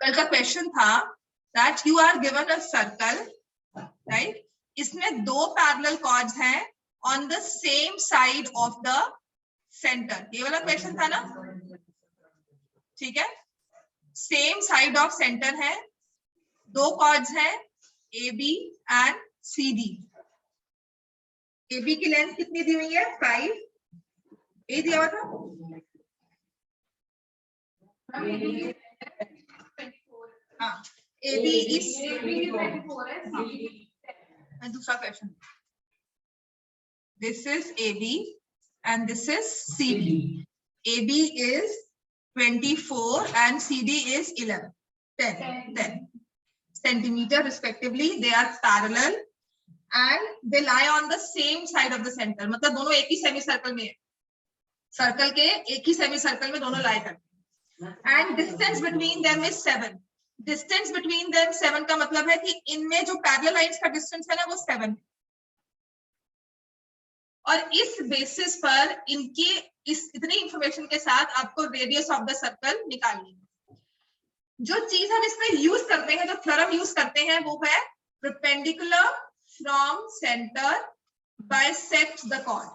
कल का क्वेश्चन था that you are given a circle, right, इसमें दो पैरेलल कॉर्ड्स हैं on the same side of the centre, ये वाला क्वेश्चन था ना, ठीक है, सेम साइड ऑफ सेंटर है, दो कॉर्ड्स हैं A B and C D. A B की लेंथ कितनी दी हुई है 5, ए दिया हुआ था हाँ, ए बी इज 24 है, दूसरा question, this is A B and this is CD. AB is 24 and CD is 10 centimeter respectively. They are parallel and they lie on the same side of the center. मतलब दोनों एक ही semi circle में है, circle के एक ही semi circle में दोनों lie करते हैं। And distance between them is 7. Distance between them 7 का मतलब है कि इनमें जो parallel lines का distance है ना वो 7 है। और इस बेसिस पर इनकी इतनी इंफॉर्मेशन के साथ आपको रेडियस ऑफ द सर्कल निकालनी है। जो चीज हम इसमें यूज करते हैं, जो थ्योरम यूज करते हैं वो है perpendicular from centre bisect the chord.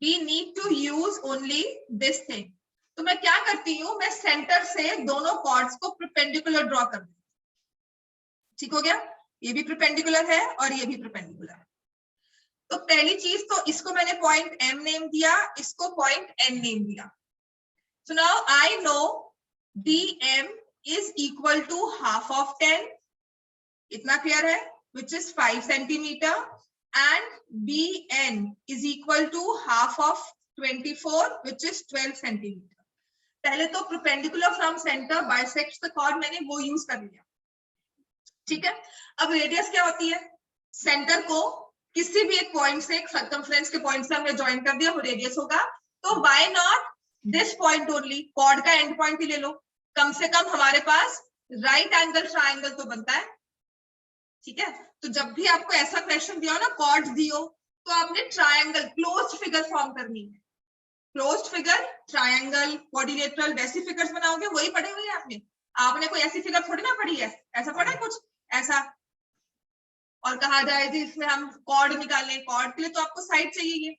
We need to use only this thing. तो मैं क्या करती हूं, मैं सेंटर से दोनों कॉर्ड्स को परपेंडिकुलर ड्रॉ कर दूं। ठीक हो गया, ये भी परपेंडिकुलर है और ये भी परपेंडिकुलर है। तो पहली चीज तो इसको मैंने पॉइंट M नेम दिया, इसको पॉइंट N नेम दिया। So now I know DM is equal to half of 10, इतना क्लियर है, which is 5 centimetre, and BN is equal to half of 24 which is 12 centimetre. पहले तो perpendicular from centre bisects the chord मैंने वो use कर लिया, ठीक है। अब रेडियस क्या होती है, सेंटर को किसी भी एक पॉइंट से, एक सर्कमफ्रेंस के पॉइंट से हमने ज्वाइन कर दिया, वो रेडियस होगा। तो why not this point only, chord का एंड पॉइंट ही ले लो, कम से कम हमारे पास राइट एंगल ट्रायंगल तो बनता है, ठीक है। तो जब भी आपको ऐसा क्वेश्चन दिया हो ना, कॉर्ड दियो, तो आपने ट्रायंगल क्लोज्ड फिगर फॉर्म करनी है। क्लोज्ड फिगर, ट्रायंगल, क्वाड्रिलेटरल, वैसी फिगर्स बनाओगे, वही पढ़े हुए आपने। आपने कोई ऐसी फिगर थोड़ी ना पढ़ी है, ऐसा पढ़ा है कुछ ऐसा, और कहा जाए जी इसमें हम कॉर्ड निकालने, कॉर्ड के लिए तो आपको साइड चाहिए।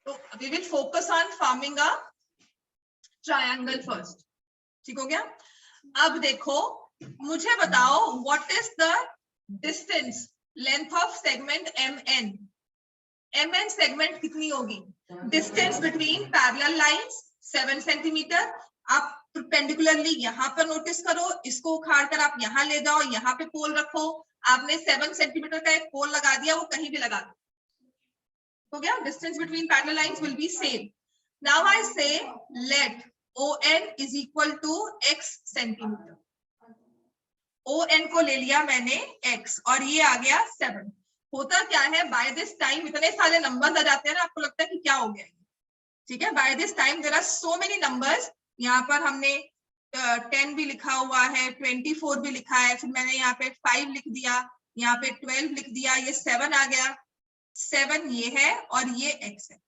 तो we will focus on forming a triangle first, ठीक हो गया। अब देखो, मुझे बताओ what is the distance length of segment MN। MN segment कितनी होगी, distance between parallel lines 7 centimetre. आप परपेंडिकुलरली यहाँ पर नोटिस करो, इसको उखाड़ कर आप यहाँ ले जाओ, यहाँ पे पोल रखो, आपने 7 सेंटीमीटर का एक पोल लगा दिया, वो कहीं भी लगा दो, हो गया। Distance between parallel lines will be same. Now I say let ON is equal to x centimetre. ON को ले लिया मैंने x और ये आ गया 7। होता क्या है, बाय दिस टाइम इतने सारे नंबर्स आ जाते हैं ना, आपको लगता है कि क्या हो गया, ठीक है। By this time there are so many numbers. यहाँ पर हमने 10 भी लिखा हुआ है, 24 भी लिखा है, फिर मैंने यहाँ पे 5 लिख दिया, यहाँ पे 12 लिख दिया, ये 7 आ गया, 7 ये है और ये x है,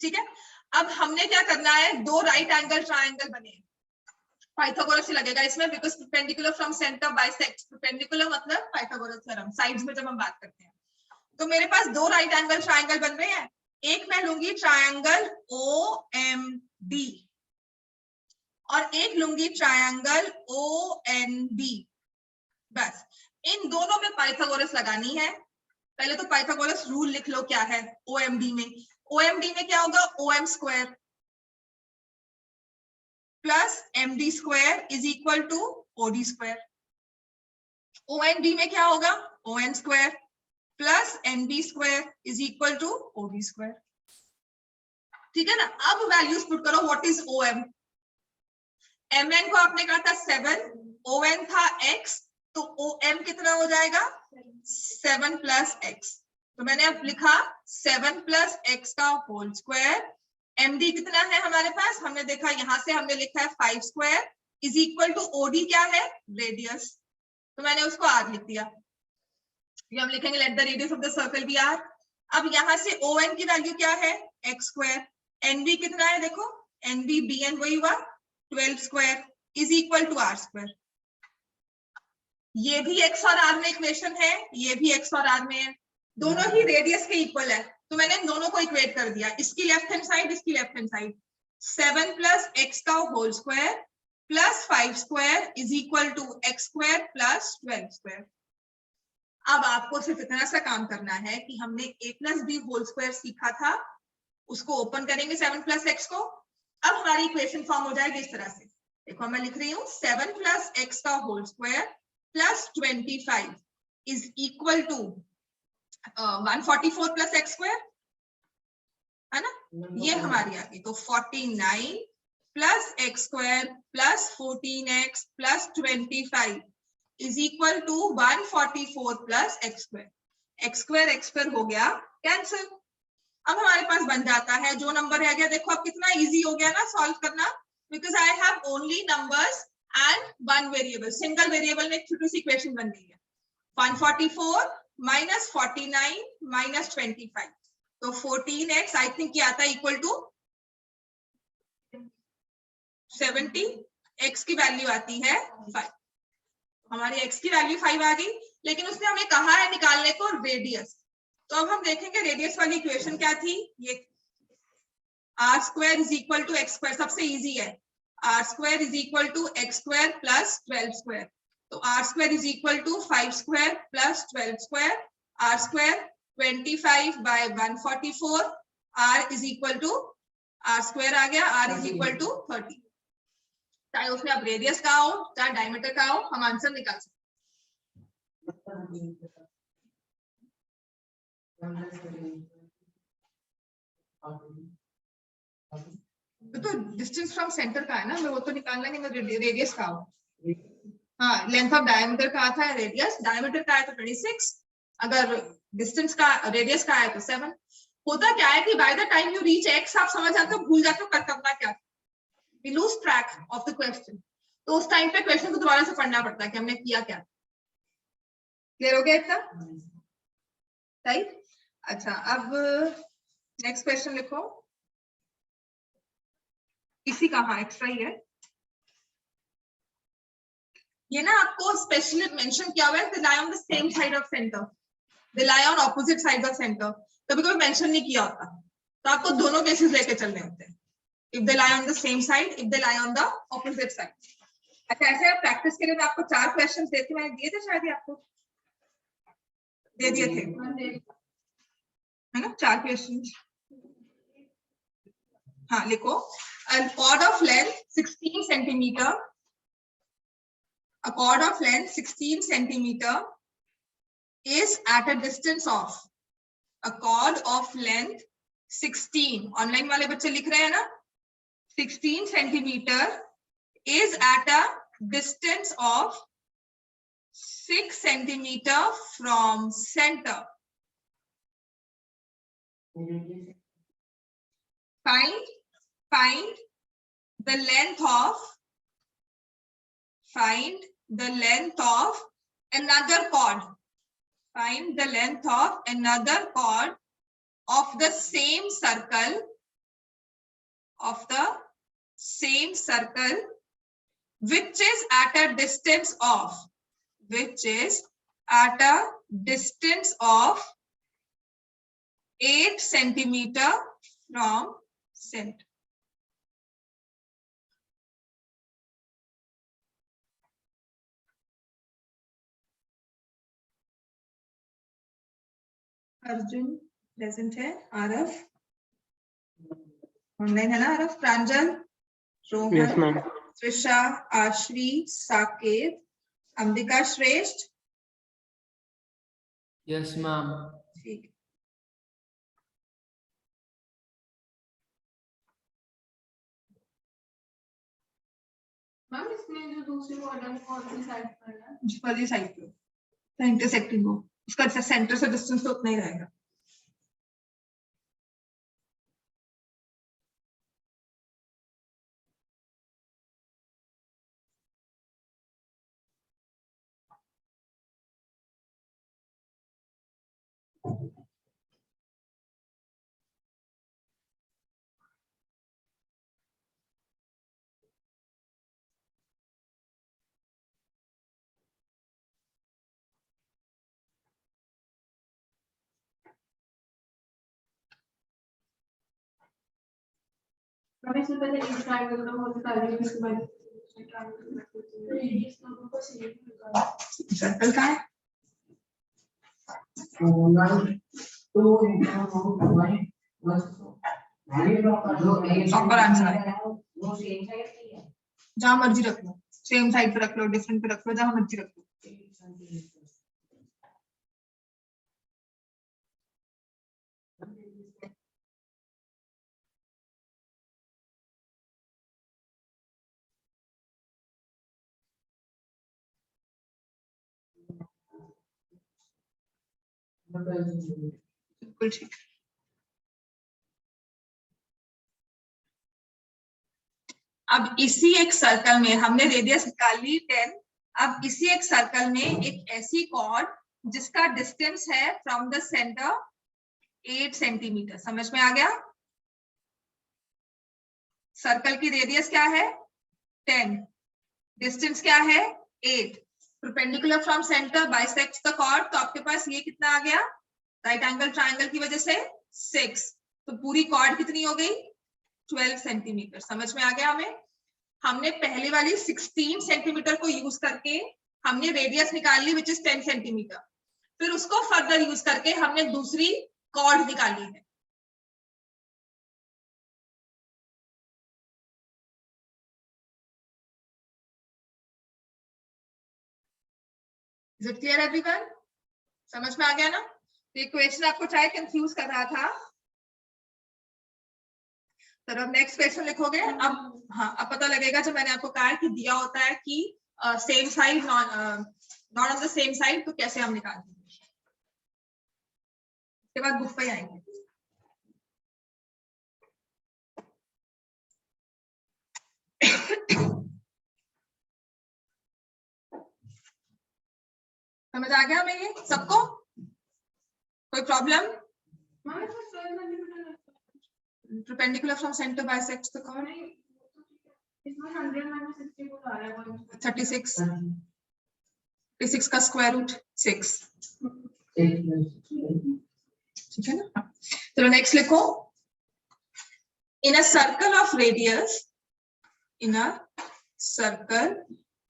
ठीक है। अब हमने क्या करना है, दो राइट एंगल ट्रायंगल बने, पाइथागोरस से लगेगा इसमें, because perpendicular from centre bisects, perpendicular मतलब पाइथागोरस थ्योरम, साइड्स में जब हम बात करते हैं। तो मेरे पास दो राइट एंगल ट्रायंगल बन रहे हैं, एक मैं लूंगी ट्रायंगल OMD और एक लूंगी ट्रायंगल ONB। बस इन दोनों में पाइथागोरस लगानी है। पहले तो पाइथागोरस रूल लिख लो, क्या है OMD में। OMD में क्या होगा, OM square plus MD square is equal to OD square. ONB में क्या होगा, ON square plus NB square is equal to OB square, ठीक है ना। अब वैल्यूज पुट करो, व्हाट इज OM। MN को आपने कहा था 7, ON था x, तो OM कितना हो जाएगा 7 प्लस x। तो मैंने अब लिखा 7 प्लस x का होल स्क्वायर। MD कितना है हमारे पास, हमने देखा यहां से हमने लिखा है 5 square is equal to OD क्या है, रेडियस, तो मैंने उसको R लिख दिया। ये हम लिखेंगे let the radius of the circle be R। अब यहां से ON की वैल्यू क्या है, x स्क्वायर। NB कितना है, देखो NB BN वही हुआ 12 square is equal to R square. ये भी x और r में इक्वेशन है, ये भी x और r में है, दोनों ही रेडियस के इक्वल है, तो मैंने इन दोनों को इक्वेट कर दिया, इसकी लेफ्ट हैंड साइड, इसकी left hand side. 7 plus x का whole square plus 5 square is equal to x square plus 12 square. अब आपको सिर्फ इतना सा काम करना है कि हमने a plus B whole square सीखा था, उसको ओपन करेंगे 7 प्लस एक्स को। अब हमारी इक्वेशन फॉर्म हो जाएगी इस तरह से, देखो मैं लिख रही हूँ 7 प्लस एक्स का whole square plus 25 is equal to 144 plus x square, है ना, ये हमारी आ गई। तो 49 plus x square plus 14x plus 25 is equal to 144 plus x square. X square हो गया कैंसिल। अब हमारे पास बन जाता है जो नंबर रह गया, देखो अब कितना इजी हो गया ना सॉल्व करना, because I have only numbers and one variable, single variable में एक छोटी सी इक्वेशन बन गई है। 144 माइनस 49 माइनस 25, तो 14x आई थिंक ये आता है इक्वल टू 70, x की वैल्यू आती है 5। हमारी x की वैल्यू 5 आ गई, लेकिन उसने हमें कहा है निकालने को रेडियस। तो अब हम देखेंगे रेडियस वाली इक्वेशन क्या थी, ये r square is equal to x square, सबसे इजी है, r square is equal to x square plus 12 square. तो r square is equal to 5 square plus 12 square, r square 25 by 144, r is equal to, r square आ गया, r is equal to 30। चाहे उसमें अब radius का हो चाहे diameter का हो, हम आंसर निकाल सकते हैं। तो डिस्टेंस फ्रॉम सेंटर का है ना, मैं वो तो निकालना नहीं, मैं रेडियस का हो। हाँ, लेंथ ऑफ डायमीटर का था रेडियस, डायमीटर का है तो 26, अगर डिस्टेंस का रेडियस का है तो 7। होता क्या है कि by the time you reach x आप समझ जाते हो, भूल जाते हो कर करना क्या, we lose track of the question। तो उस टाइम पे क्वेश्चन को दोबारा से पढ़ना पड़ता है कि हमने किया क्या। क्लियर हो गया इतना, राइट? अच्छा, अब नेक्स्ट क्वेश्चन लिखो, इसी का हाँ एक्स्ट्रा ही है ये ना, आपको स्पेशली मेंशन किया हुआ है, they lie on the same side of center, they lie on opposite sides of center। कभी कभी मेंशन नहीं किया होता, तो आपको दोनों केसेस लेके चलने होते हैं, if they lie on the same side, if they lie on the opposite side। अच्छा, ऐसे आप प्रैक्टिस के लिए मैं आपको 4 क्वेश्चंस देती हूँ, मैंने दिए थे शायद, आपको दे दिए थे, है ना, 4 क्वेश्चंस। हाँ लिखो, a chord of length 16 centimeter, a chord of length 16 centimeter is at a distance of, a chord of length 16, online वाले बच्चे लिख रहे हैं ना, 16 centimeter is at a distance of 6 centimeter from center। Find the length of, find the length of another chord, find the length of another chord of the same circle, of the same circle which is at a distance of, which is at a distance of 8 centimeter from center। Arjun present है, आरफ online है ना, आरफ, प्रांजल, रोहन, त्रिषा, आश्वी, साकेत, अंबिका श्रेष्ठ, yes ma'am. ठीक। Ma'am इसमें जो दूसरी model कौन सी side पर है, वाली साइड पे इंटरसेक्टिंग हो, उसका सेंटर से डिस्टेंस तो उतना ही रहेगा। हमें इससे पहले एक ट्रायंगल का वो निकाल लेंगे, उसके बाद रेडियस दोनों को सेम निकालना। सर्कल का है प्रॉपर आंसर है। जहां मर्जी रख लो, सेम साइड पे रख लो, डिफरेंट पे रख लो, जहां मर्जी रख लो। बिल्कुल ठीक। अब इसी एक सर्कल में हमने रेडियस निकाल ली 10। अब इसी एक सर्कल में एक ऐसी कॉर्ड जिसका डिस्टेंस है फ्रॉम द सेंटर 8 सेंटीमीटर। समझ में आ गया? सर्कल की रेडियस क्या है 10, डिस्टेंस क्या है 8, perpendicular from centre bisects the chord. तो आपके पास ये कितना आ गया राइट एंगल ट्राइंगल की वजह से 6। तो पूरी कॉर्ड कितनी हो गई 12 सेंटीमीटर। समझ में आ गया हमें? हमने पहले वाली 16 सेंटीमीटर को यूज करके हमने रेडियस निकाल ली विच इज 10 सेंटीमीटर। फिर उसको फर्दर यूज करके हमने दूसरी कॉर्ड निकाली है। Is it clear everyone? समझ में आ गया ना? तो ये क्वेश्चन आपको चाहे कंफ्यूज कर रहा था। तो अब नेक्स्ट क्वेश्चन लिखोगे। अब हाँ, अब पता लगेगा जब मैंने आपको कहा कि दिया होता है कि same side not on the same side, तो कैसे हम निकालते हैं। उसके बाद बुक पे आएंगे। समझ आ गया हमें ये सबको? कोई problem? Perpendicular from centre bisects the chord. 36 का स्क्वायर रूट 6। ठीक है ना? चलो नेक्स्ट लिखो। In a circle of radius, in a circle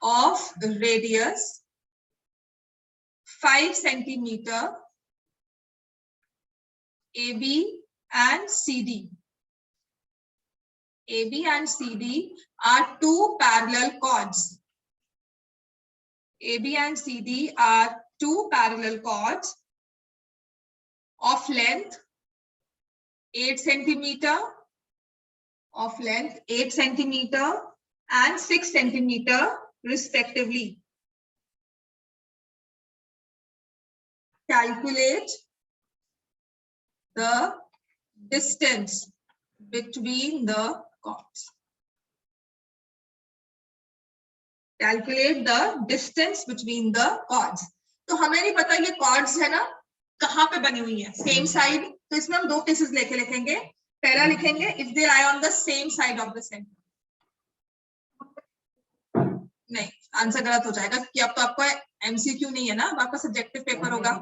of radius 5 centimetre, AB and CD. AB and CD are two parallel chords. AB and CD are two parallel chords of length 8 centimeter, of length 8 centimeter and 6 centimeter respectively. Calculate the distance between the chords. Calculate the distance between the chords. तो हमें नहीं पता ये chords है ना कहाँ पे बनी हुई है, सेम साइड। तो इसमें हम दो केसेस लेके लिखेंगे। पहला लिखेंगे if they lie on the same side of the center। नहीं, आंसर गलत हो जाएगा क्योंकि अब तो आपको MCQ नहीं है ना, अब आपका सब्जेक्टिव पेपर होगा।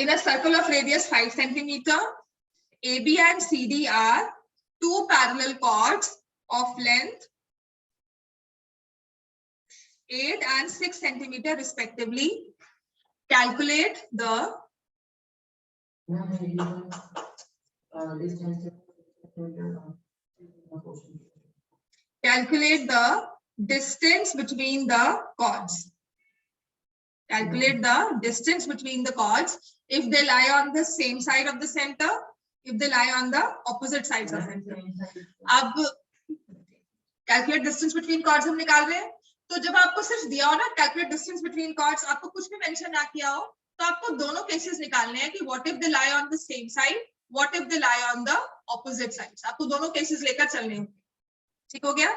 In a circle of radius 5 centimeter, AB and CD are two parallel chords of length 8 and 6 centimeter respectively. Calculate the distance between the chords. Calculate the distance between the chords if they lie on the same side of the center, if they lie on the opposite sides of the center. अब calculate distance between chords हम निकाल रहे हैं। तो जब आपको सिर्फ दिया हो ना calculate distance between chords, आपको कुछ भी मेंशन ना किया हो, तो आपको दोनों केसेस निकालने हैं कि what if they lie on the same side, what if they lie on the opposite sides। आपको दोनों केसेस लेकर चलने होंगे। ठीक हो गया?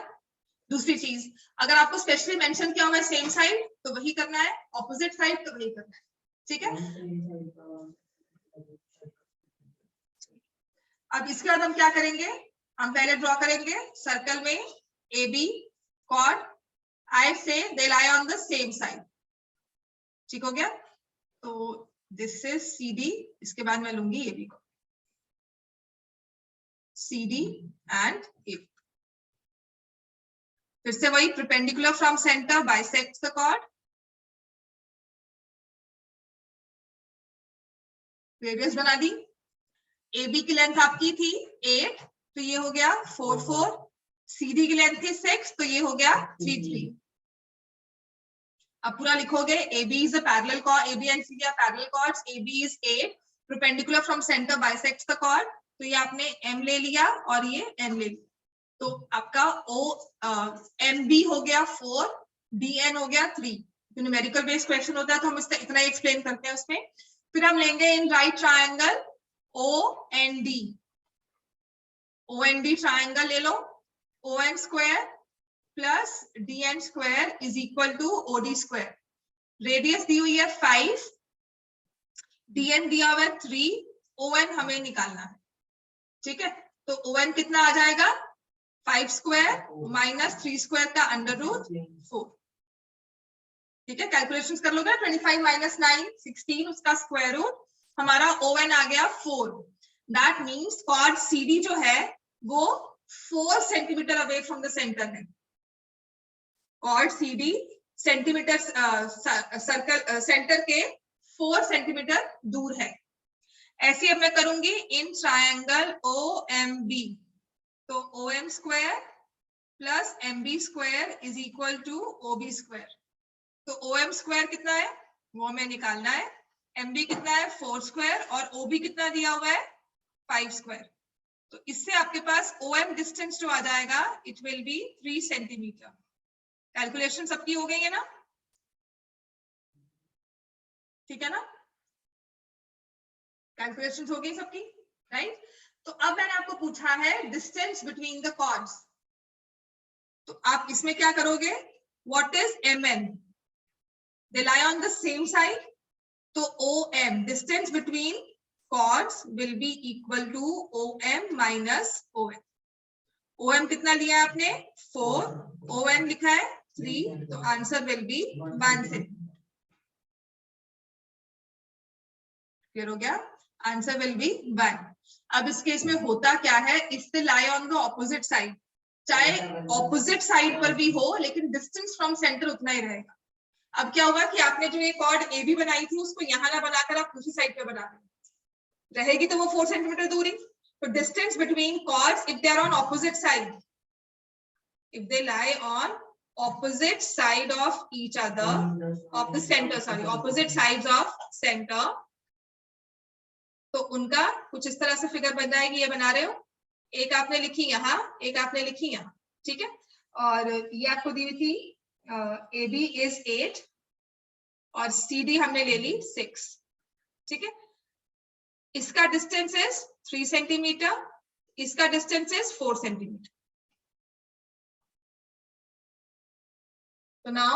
दूसरी चीज, अगर आपको स्पेशली मेंशन किया हुआ है सेम साइड तो वही करना है, ऑपोजिट साइड तो वही करना है। ठीक है? अब इसके बाद हम क्या करेंगे, हम पहले ड्रॉ करेंगे सर्कल में AB chord, I say they lie on the same side। ठीक हो गया? तो दिस इज CD, इसके बाद मैं लूंगी AB को, CD एंड AB। फिर से वही perpendicular from centre bisects the chord, radius बना दी। AB की लेंथ आपकी थी 8, तो ये हो गया 4 4। CD की लेंथ थी 6, तो ये हो गया 3 3। अब पूरा लिखोगे, AB is a parallel chord, AB and CD are parallel chords, AB is 8, perpendicular from center bisects the chord, तो ये आपने M ले लिया और ये N ले लिया, तो आपका MB हो गया 4, DN हो गया 3। तो न्यूमेरिकल बेस्ड क्वेश्चन होता है तो हम इसका इतना ही एक्सप्लेन करते हैं उसमें। फिर हम लेंगे in right triangle OND, OND triangle ले लो, ON square plus DN square is equal to OD square. Radius दी हुई है 5, DN दिया हुआ है 3, ON हमें निकालना है, ठीक है। तो ON कितना आ जाएगा, 5 स्क्वायर माइनस 3 स्क्वायर का अंडर रूट 4, ठीक है। कैलकुलेशंस कर लोगे, 25 माइनस 9 16, उसका स्क्वायर रूट, हमारा ON आ गया 4। दैट मीन्स कॉर्ड CD जो है वो 4 centimetre away from the centre है। Chord CD centimetre circle centre के 4 सेंटीमीटर दूर है। ऐसे अब मैं करूंगी इन ट्रायंगल OMB, तो OM square plus MB square is equal to OB square. तो OM स्क्वायर कितना है वो हमें निकालना है, MB कितना है 4 स्क्वायर और OB कितना दिया हुआ है 5 स्क्वायर। तो इससे आपके पास OM डिस्टेंस जो आ जाएगा it will B 3 centimetre. Calculation सबकी हो गई है ना, ठीक है ना, कैलकुलेशन हो गई सबकी, राइट। तो अब मैंने आपको पूछा है डिस्टेंस बिटवीन द कॉर्ड्स, तो आप इसमें क्या करोगे, what is MN, they lie on the same side, तो OM distance between chords will be equal to OM minus ON। OM कितना लिया है आपने 4, ON लिखा है 3, तो answer will be 1 centimetre. Clear हो गया, आंसर विल बी 1। अब इस केस में होता क्या है, if they lie on the opposite side, चाहे ऑपोजिट साइड पर भी हो लेकिन डिस्टेंस फ्रॉम सेंटर उतना ही रहेगा। अब क्या होगा कि आपने जो ये कॉर्ड AB बनाई थी उसको यहाँ ना बनाकर आप दूसरी साइड पे बना रहे, रहेगी तो वो 4 सेंटीमीटर दूरी। तो distance between chords if they are on opposite side, if they lie on opposite side of each other of the center, sorry, opposite sides of center, तो उनका कुछ इस तरह से फिगर बन जाएगी, ये बना रहे हो, एक आपने लिखी यहाँ, एक आपने लिखी यहाँ, ठीक है। और ये आपको दी हुई थी AB is 8 और CD हमने ले ली 6, ठीक है। इसका डिस्टेंस इज 3 सेंटीमीटर, इसका distance is 4 centimetre. So now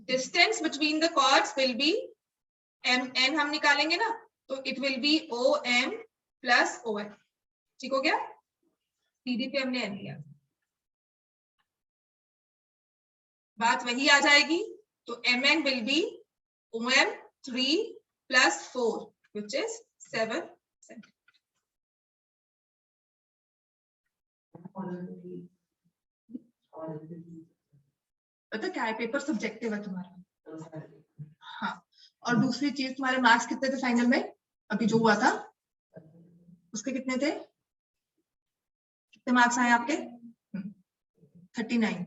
distance between the chords will be MN, हम निकालेंगे ना, तो it will be OM plus ON, ठीक हो गया। CD पे हमने N लिया, बात वही आ जाएगी, तो MN will be OM 3 plus 4 which is 7 centimeter। पता क्या है, पेपर सब्जेक्टिव है तुम्हारा, हाँ। और दूसरी चीज, तुम्हारे मार्क्स कितने थे फाइनल में, अभी जो हुआ था उसके कितने थे, कितने मार्क्स आए आपके 39।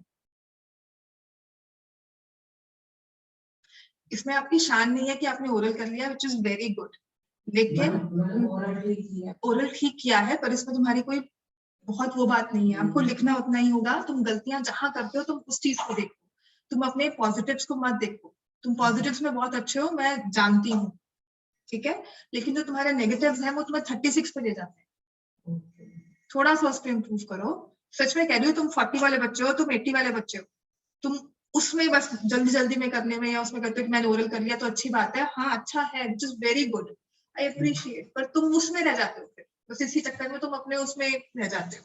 इसमें आपकी शान नहीं है कि आपने ओरल कर लिया, विच इज वेरी गुड, लेकिन ओरल ठीक किया है, पर इसमें तुम्हारी कोई बहुत वो बात नहीं है, आपको लिखना उतना ही होगा। तुम गलतियां जहां करते हो तुम उस चीज को देखो, तुम अपने पॉजिटिव्स को मत देखो। तुम पॉजिटिव्स में बहुत अच्छे हो, मैं जानती हूँ, ठीक है, लेकिन जो तुम्हारे नेगेटिव्स हैं वो तुम्हें 36 पे ले जाते हैं। थोड़ा सा उस पर इम्प्रूव करो। सच में कह रही हो, तुम 40 वाले बच्चे हो, तुम 80 वाले बच्चे हो, तुम उसमें बस जल्दी जल्दी में करने में या उसमें करते हो कि मैंने ओरल कर लिया तो अच्छी बात है, हाँ अच्छा है, which is very good, I appreciate, पर तुम उसमें रह जाते हो, फिर बस इसी चक्कर में तुम अपने उसमें रह जाते हो।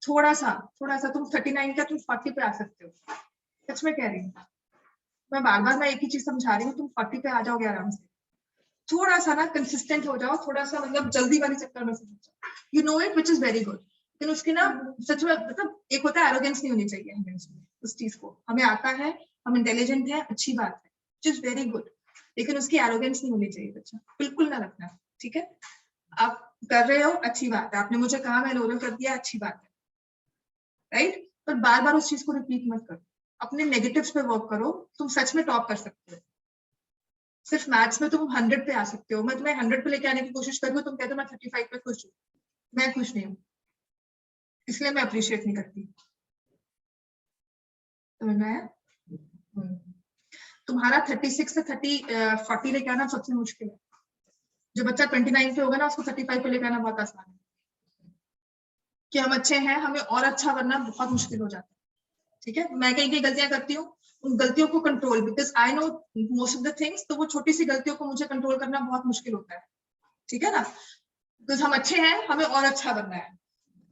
थोड़ा सा तुम 39 का तुम 40 पे आ सकते हो, सच में कह रही हूँ। मैं एक ही चीज समझा रही हूँ, तुम 40 पे आ जाओगे आराम से। थोड़ा सा ना कंसिस्टेंट हो जाओ, थोड़ा सा मतलब जल्दी वाले चक्कर में से जाओ, you know it which is very good. लेकिन उसकी ना सच में मतलब एक होता है एरोगेंस नहीं होनी चाहिए हमें उसमें, उस चीज को हमें आता है, हम इंटेलिजेंट है, अच्छी बात है, विच इज वेरी गुड, लेकिन उसकी एरोगेंस नहीं होनी चाहिए बच्चा, बिल्कुल ना रखना, ठीक है। आप कर रहे हो अच्छी बात है, आपने मुझे कहा मैंने ओरल कर दिया अच्छी बात है, राइट, पर बार बार उस चीज को रिपीट मत करो, अपने नेगेटिव्स पे वर्क करो, तुम सच में टॉप कर सकते हो। सिर्फ मैथ्स में तुम 100 पे आ सकते हो, मैं तुम्हें 100 पे लेके आने की कोशिश कर रही हूँ, तुम कहते हो मैं 35 पे खुश हूँ, मैं खुश नहीं हूँ, इसलिए मैं अप्रिशिएट नहीं करती। समझ में आया? तुम्हारा 36 से 40 लेके आना सबसे मुश्किल है, जो बच्चा 29 पे होगा ना उसको 35 पे लेके आना बहुत आसान है। कि हम अच्छे हैं, हमें और अच्छा बनना बहुत मुश्किल हो जाता है, ठीक है। मैं कई कई गलतियां करती हूँ, उन गलतियों को control, because I know most of the things, तो वो छोटी सी गलतियों को मुझे कंट्रोल करना बहुत मुश्किल होता है, ठीक है ना। बिकॉज हम अच्छे हैं, हमें और अच्छा बनना है,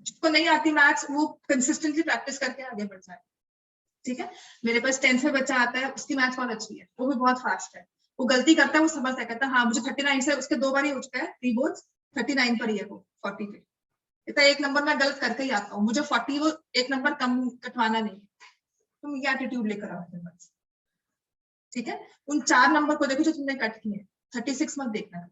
जिसको नहीं आती मैथ्स वो कंसिस्टेंटली प्रैक्टिस करके आगे बढ़ जाए, ठीक है। मेरे पास 10th में बच्चा आता है, उसकी मैथ्स बहुत अच्छी है, वो भी बहुत फास्ट है, वो गलती करता है, वो समझता है, कहता है हाँ मुझे 39 से, उसके 2 बार ही हो चुका है प्री बोर्ड्स, 39 पर ही है वो 40 पे, इतना एक नंबर मैं गलत करके ही आता हूँ, मुझे 40 वो एक नंबर कम कटवाना नहीं है, तुम ये एटीट्यूड लेकर आओ अपने पास, ठीक है। उन 4 नंबर को देखो जो तुमने कट किए, 36 मत देखना,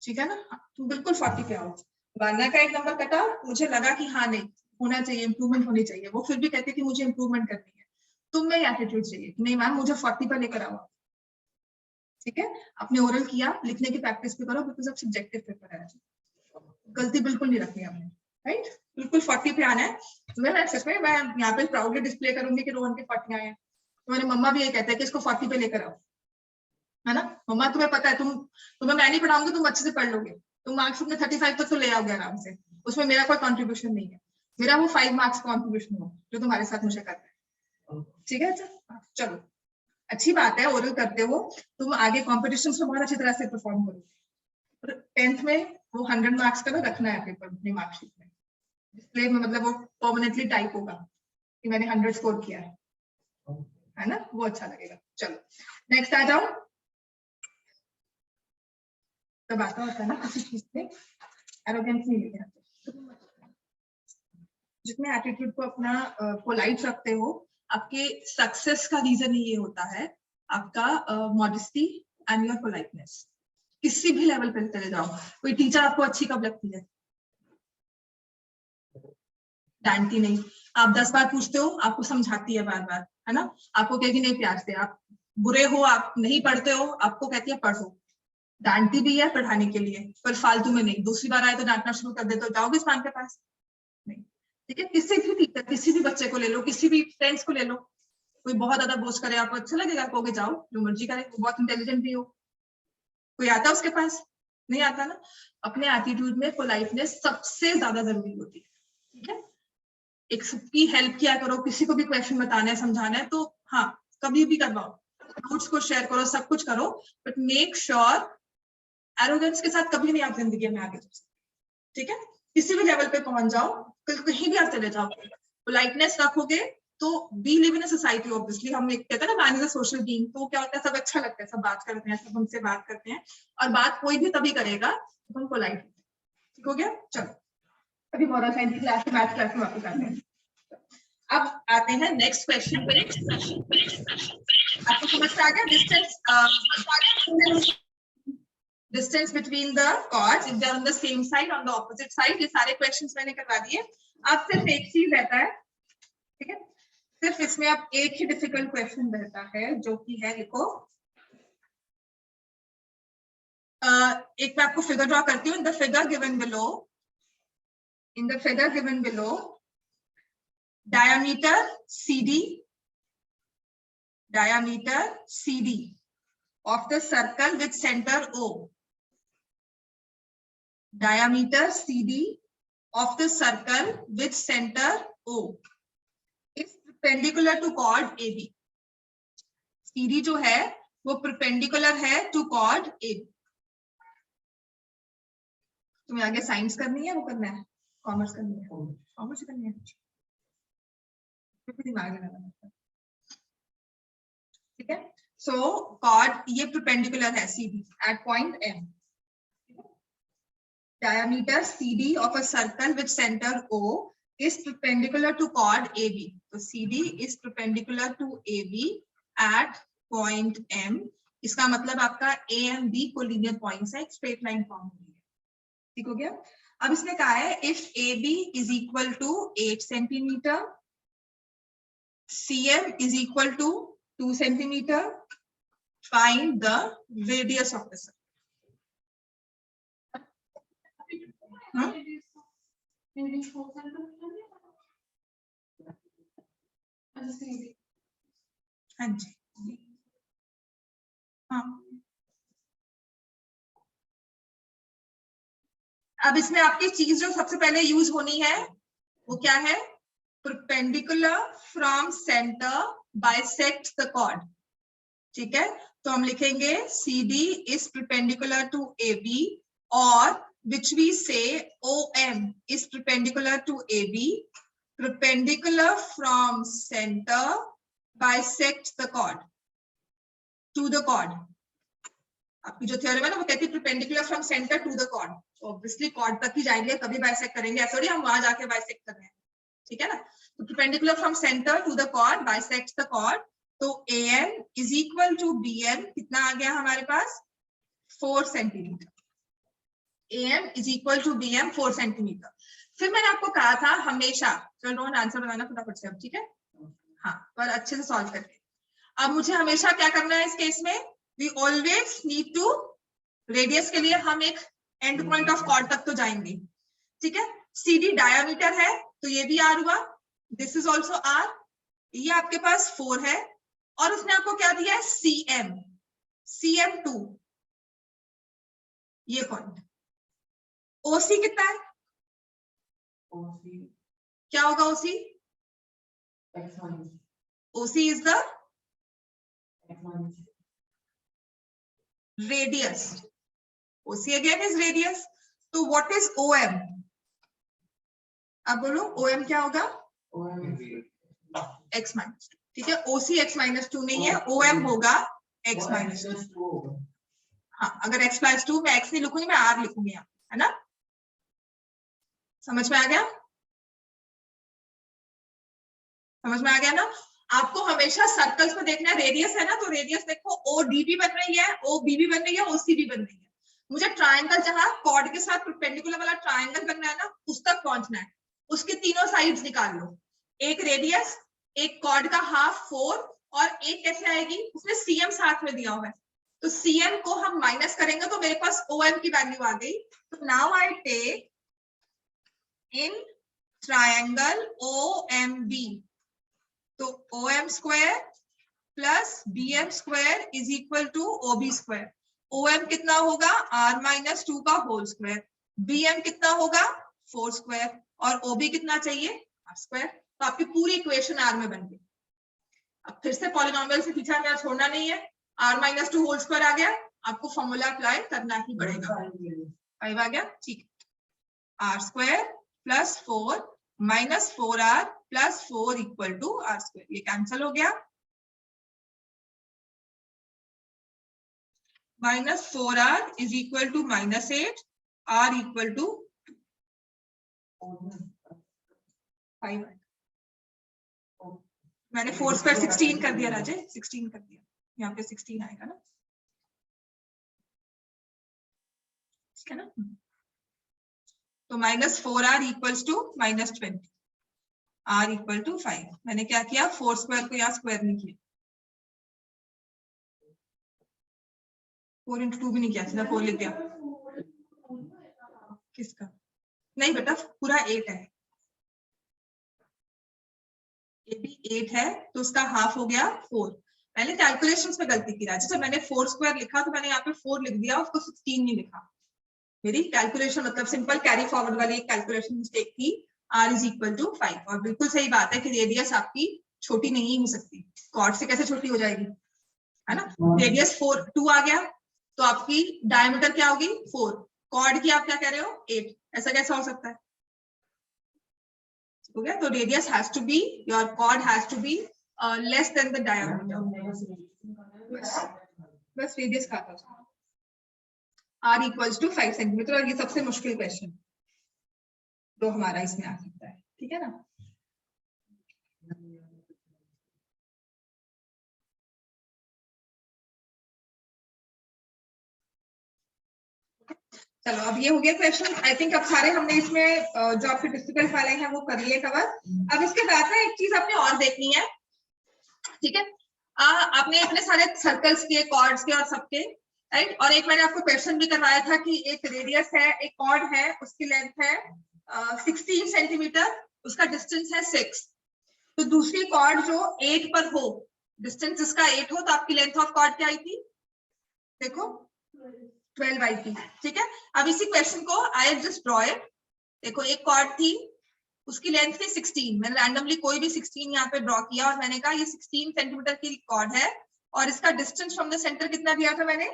ठीक है ना। तुम बिल्कुल 40 पे आओ। वान्या का एक नंबर कटा, मुझे लगा कि हाँ नहीं होना चाहिए, इंप्रूवमेंट होनी चाहिए, वो फिर भी कहती थी मुझे इंप्रूवमेंट करनी है, तुम में एटीट्यूड चाहिए कि नहीं मैम मुझे 40 पर लेकर आओ, ठीक है। आपने ओरल किया, लिखने की प्रैक्टिस भी करो, बिकॉज अब सब्जेक्टिव पेपर है, गलती बिल्कुल नहीं रखनी हमने, राइट, बिल्कुल 40 पे आना है। मैं सच में मैं यहाँ पे प्राउडली डिस्प्ले करूंगी कि रोहन के 40 आए हैं, तुम्हारे मम्मा भी ये कहते हैं कि इसको 40 पे लेकर आओ, है ना। मम्मा तुम्हें पता है, तुम्हें मैं नहीं पढ़ाऊंगी, तुम अच्छे से पढ़ लोगे, तुम मार्क्स अपने 35 तक तो ले आओगे आराम से, उसमें मेरा कोई कंट्रीब्यूशन नहीं है, मेरा वो 5 मार्क्स कंट्रीब्यूशन हो जो तुम्हारे साथ मुझे करना है, ठीक है। अच्छा चलो, अच्छी बात है, ओरल करते हो तुम, आगे कॉम्पिटिशन में बहुत अच्छी तरह से परफॉर्म करोगे। 10th में वो 100 मार्क्स का रखना है पेपर अपनी मार्कशीट में, डिस्प्ले में, मतलब वो परमानेंटली टाइप होगा कि मैंने 100 स्कोर किया है ना, वो अच्छा लगेगा। चलो नेक्स्ट आ जाओ। तब आता होता है ना किसी चीज पे एरोगेंस नहीं लेके आते, जितने एटीट्यूड को अपना पोलाइट रखते हो, आपके सक्सेस का रीजन ही ये होता है, आपका मॉडेस्टी एंड योर पोलाइटनेस। किसी भी लेवल पे चले जाओ, कोई टीचर आपको अच्छी कब लगती है? डांटती नहीं, आप 10 बार पूछते हो, आपको समझाती है बार बार, है ना, आपको कहेगी नहीं प्यार से, आप बुरे हो, आप नहीं पढ़ते हो, आपको कहती है पढ़ो, डांटती भी है पढ़ाने के लिए, पर फालतू में नहीं, दूसरी बार आए तो डांटना शुरू कर दे तो जाओगे इस मैम के पास? नहीं, ठीक है। किसी भी टीचर, किसी भी बच्चे को ले लो, किसी भी फ्रेंड्स को ले लो, कोई बहुत ज्यादा बोझ करे, आपको अच्छा लगेगा, कहोगे जाओ जो मर्जी करे, वो बहुत इंटेलिजेंट भी हो, कोई आता है उसके पास? नहीं आता ना। अपने एटीट्यूड में पोलाइटनेस सबसे ज्यादा जरूरी होती है, ठीक है। एक सबकी हेल्प किया करो, किसी को भी क्वेश्चन बताना है, समझाना है तो हाँ कभी भी करवाओ, नोट्स को शेयर करो, सब कुछ करो, बट मेक श्योर एरोगेंस के साथ कभी नहीं आप जिंदगी में आगे, ठीक है। किसी भी लेवल पे पहुंच जाओ, कहीं भी आप चले जाओ, पोलाइटनेस रखोगे तो we live in a society, obviously हम एक कहते हैं ना man is a social being, तो क्या होता है सब अच्छा लगता है, सब बात करते हैं, सब हमसे बात करते हैं, और बात कोई भी तभी करेगा तो हम पोलाइट, ठीक हो गया। चलो अभी मोरल साइंस की क्लास, मैथ क्लास में वापस आते हैं। अब आते हैं नेक्स्ट क्वेश्चन पे। आपको समझ में आ गया distance between the chords if they are on the same side, on the opposite side, ये सारे क्वेश्चंस मैंने करवा दिए। अब सिर्फ एक चीज रहता है, ठीक है, सिर्फ इसमें अब एक ही डिफिकल्ट क्वेश्चन रहता है, जो कि है, लिखो, एक मैं आपको फिगर ड्रॉ करती हूँ। In the figure given below, diameter CD of the circle with center O. Diameter CD of the circle with center O is perpendicular to chord AB. CD जो है वो perpendicular है to chord AB. तुम्हें आगे science करनी है, वो करना है, कॉमर्स करनी है, कॉमर्स करनी है, दिमाग लगाना है। ठीक है। सो कॉर्ड ये परपेंडिकुलर है CD at point M. Diameter CD of a circle with center O is perpendicular to chord AB. So CD is perpendicular to AB at point M. इसका मतलब आपका A and B collinear points है, straight line form हो रही है, ठीक हो गया। अब इसने कहा है if AB is equal to 8 centimeter, CM is equal to 2 centimeter, find the radius of the circle. हाँ जी, हाँ। अब इसमें आपकी चीज जो सबसे पहले यूज होनी है वो क्या है, perpendicular from centre bisect the chord, ठीक है। तो हम लिखेंगे CD is perpendicular to AB और which we say OM is perpendicular to AB, perpendicular from center bisect the chord to the chord. आपकी जो थ्योरम है ना वो कहती है perpendicular from center to the chord, तो ऑब्वियसली chord तक ही जाएंगे तभी बाइसेक्ट करेंगे, ऐसा नहीं हम वहां जाके बाइसेक्ट कर रहे हैं, ठीक है ना। तो perpendicular from center to the chord bisects the chord, तो AM is equal to BM, कितना आ गया हमारे पास 4 centimetre. AM is equal to BM 4 centimetre. फिर मैंने आपको कहा था हमेशा, चलो रोहन आंसर बनाना फटाफट से अब, ठीक है, हाँ, पर अच्छे से सॉल्व करके। अब मुझे हमेशा क्या करना है इस केस में, we always need to, radius के लिए हम एक एंड पॉइंट ऑफ कॉर्ड तक तो जाएंगे, ठीक है। CD डायमीटर है तो ये भी R हुआ, दिस इज ऑल्सो R, ये आपके पास 4 है और उसने आपको क्या दिया है CM, CM2 ये पॉइंट। OC कितना है, क्या होगा OC, OC is the radius, OC again is radius. तो व्हाट इज OM, अब बोलो OM क्या होगा, x माइनस, ठीक है। OC x माइनस 2 नहीं है, OM होगा x माइनस 2। हाँ, अगर x प्लस 2 मैं x नहीं लिखूंगी, मैं R लिखूंगी यहाँ, है ना, समझ में आ गया, समझ में आ गया ना। आपको हमेशा सर्कल्स में देखना है, रेडियस है ना, तो रेडियस देखो OD भी बन रही है, OB भी बन रही है, OC भी बन रही है। मुझे ट्रायंगल जहां कॉर्ड के साथ परपेंडिकुलर वाला ट्रायंगल बनना है ना, उस तक पहुंचना है, उसके तीनों साइड्स निकाल लो, एक रेडियस, एक कॉर्ड का हाफ 4 और एक कैसे आएगी, उसमें CM साथ में दिया हुआ है, तो CM को हम माइनस करेंगे तो मेरे पास OM की वैल्यू आ गई। तो now I take in triangle OMB, तो OM square plus BM square is equal to OB square. OM कितना होगा R माइनस 2 का होल स्क्वायर, BM कितना होगा 4 स्क्वायर और OB कितना चाहिए R स्क्वायर। तो आपकी पूरी इक्वेशन R में बन गई। अब फिर से पॉलिनोमियल से पीछा मेरा छोड़ना नहीं है, R माइनस 2 होल स्क्वायर आ गया, आपको फॉर्मूला अप्लाई करना ही पड़ेगा। 5 आ गया, ठीक, R square plus 4 minus 4R plus 4 equal to R square, ये कैंसिल हो गया, minus 4R is equal to minus 8, R equal to 5। मैंने 4 स्क्वायर 16 कर दिया राजे, 16 कर दिया, यहाँ पे 16 आएगा ना, ठीक है ना। तो minus 4R equals to minus 20, R equal to 5। मैंने क्या किया, 4 स्क्वायर को यहाँ स्क्वायर नहीं किया, 4 इंटू 2 भी नहीं किया, सीधा 4 लिख दिया। किसका, नहीं बेटा पूरा 8 है, ये भी 8 है तो उसका हाफ हो गया 4। मैंने कैलकुलेशंस में गलती की राजा, जब मैंने 4 स्क्वायर लिखा तो मैंने यहाँ पे 4 लिख दिया, उसको 16 नहीं लिखा। मेरी कैलकुलेशन मतलब सिंपल कैरी फॉरवर्ड वाली एक कैलकुलेशन मिस्टेक थी। R इज इक्वल टू 5, और बिल्कुल सही बात है कि रेडियस आपकी छोटी नहीं हो सकती, कॉर्ड से कैसे छोटी हो जाएगी, है ना। रेडियस 2 आ गया तो आपकी डायमीटर क्या होगी 4, कॉर्ड की आप क्या कह रहे हो 8, ऐसा कैसा हो सकता है, हो गया। तो radius has to be, your chord has to be less than the diameter. बस रेडियस खाता उसका r इक्वल्स टू 5 सेंटीमीटर, और ये सबसे मुश्किल क्वेश्चन तो हमारा इसमें आ सकता है, ठीक है ना। चलो अब ये हो गया क्वेश्चन। आई थिंक अब सारे हमने इसमें जो आपके डिफिकल्ट वाले हैं वो कर लिए कवर। अब इसके बाद ना एक चीज आपने और देखनी है, ठीक है। आपने इतने सारे सर्कल्स के, कॉर्ड्स के और सबके, राइट। और एक मैंने आपको क्वेश्चन भी करवाया था कि एक रेडियस है, एक कॉर्ड है, उसकी लेंथ है 16 सेंटीमीटर, उसका डिस्टेंस है 6। तो दूसरी कॉर्ड जो 8 पर हो, डिस्टेंस जिसका 8 हो, तो आपकी लेंथ ऑफ कॉर्ड क्या आई थी, देखो 12 आई थी, ठीक है। अब इसी क्वेश्चन को आई जस्ट ड्रॉ इट। देखो एक कॉर्ड थी, उसकी लेंथ थी 16, मैंने रैंडमली कोई भी 16 यहाँ पे ड्रॉ किया और मैंने कहा ये 16 सेंटीमीटर की कॉर्ड है और इसका डिस्टेंस फ्रॉम द सेंटर कितना दिया था मैंने,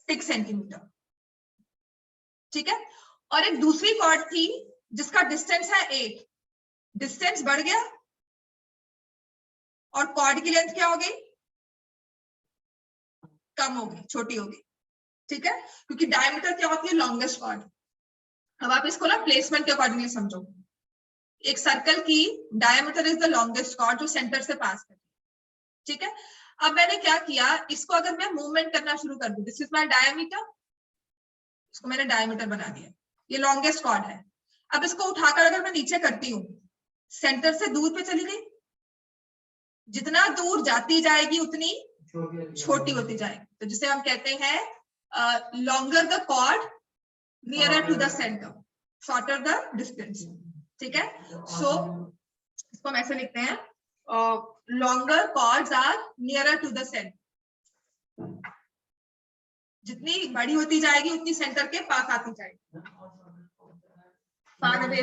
6 सेंटीमीटर, ठीक है। और एक दूसरी कॉर्ड थी जिसका डिस्टेंस है 8, डिस्टेंस बढ़ गया और कॉर्ड की लेंथ क्या हो गई, कम हो गई, छोटी हो गई, ठीक है, क्योंकि डायमीटर क्या होती है, लॉन्गेस्ट कॉर्ड। अब आप इसको ना प्लेसमेंट के अकॉर्डिंगली समझो। एक सर्कल की diameter is the longest chord जो सेंटर से पास करती है, ठीक है। अब मैंने क्या किया, इसको अगर मैं मूवमेंट करना शुरू कर दूं, दिस इज माय डायमीटर, इसको मैंने डायमीटर बना दिया, ये लॉन्गेस्ट कॉर्ड है। अब इसको उठाकर अगर मैं नीचे करती हूँ, सेंटर से दूर पे चली गई, जितना दूर जाती जाएगी उतनी छोटी होती जाएगी, तो जिसे हम कहते हैं longer the chord nearer to the centre, shorter the distance, ठीक है। सो इसको हम ऐसे लिखते हैं, longer chords are nearer to the centre, जितनी बड़ी होती जाएगी उतनी सेंटर के पास आती जाएगी, far away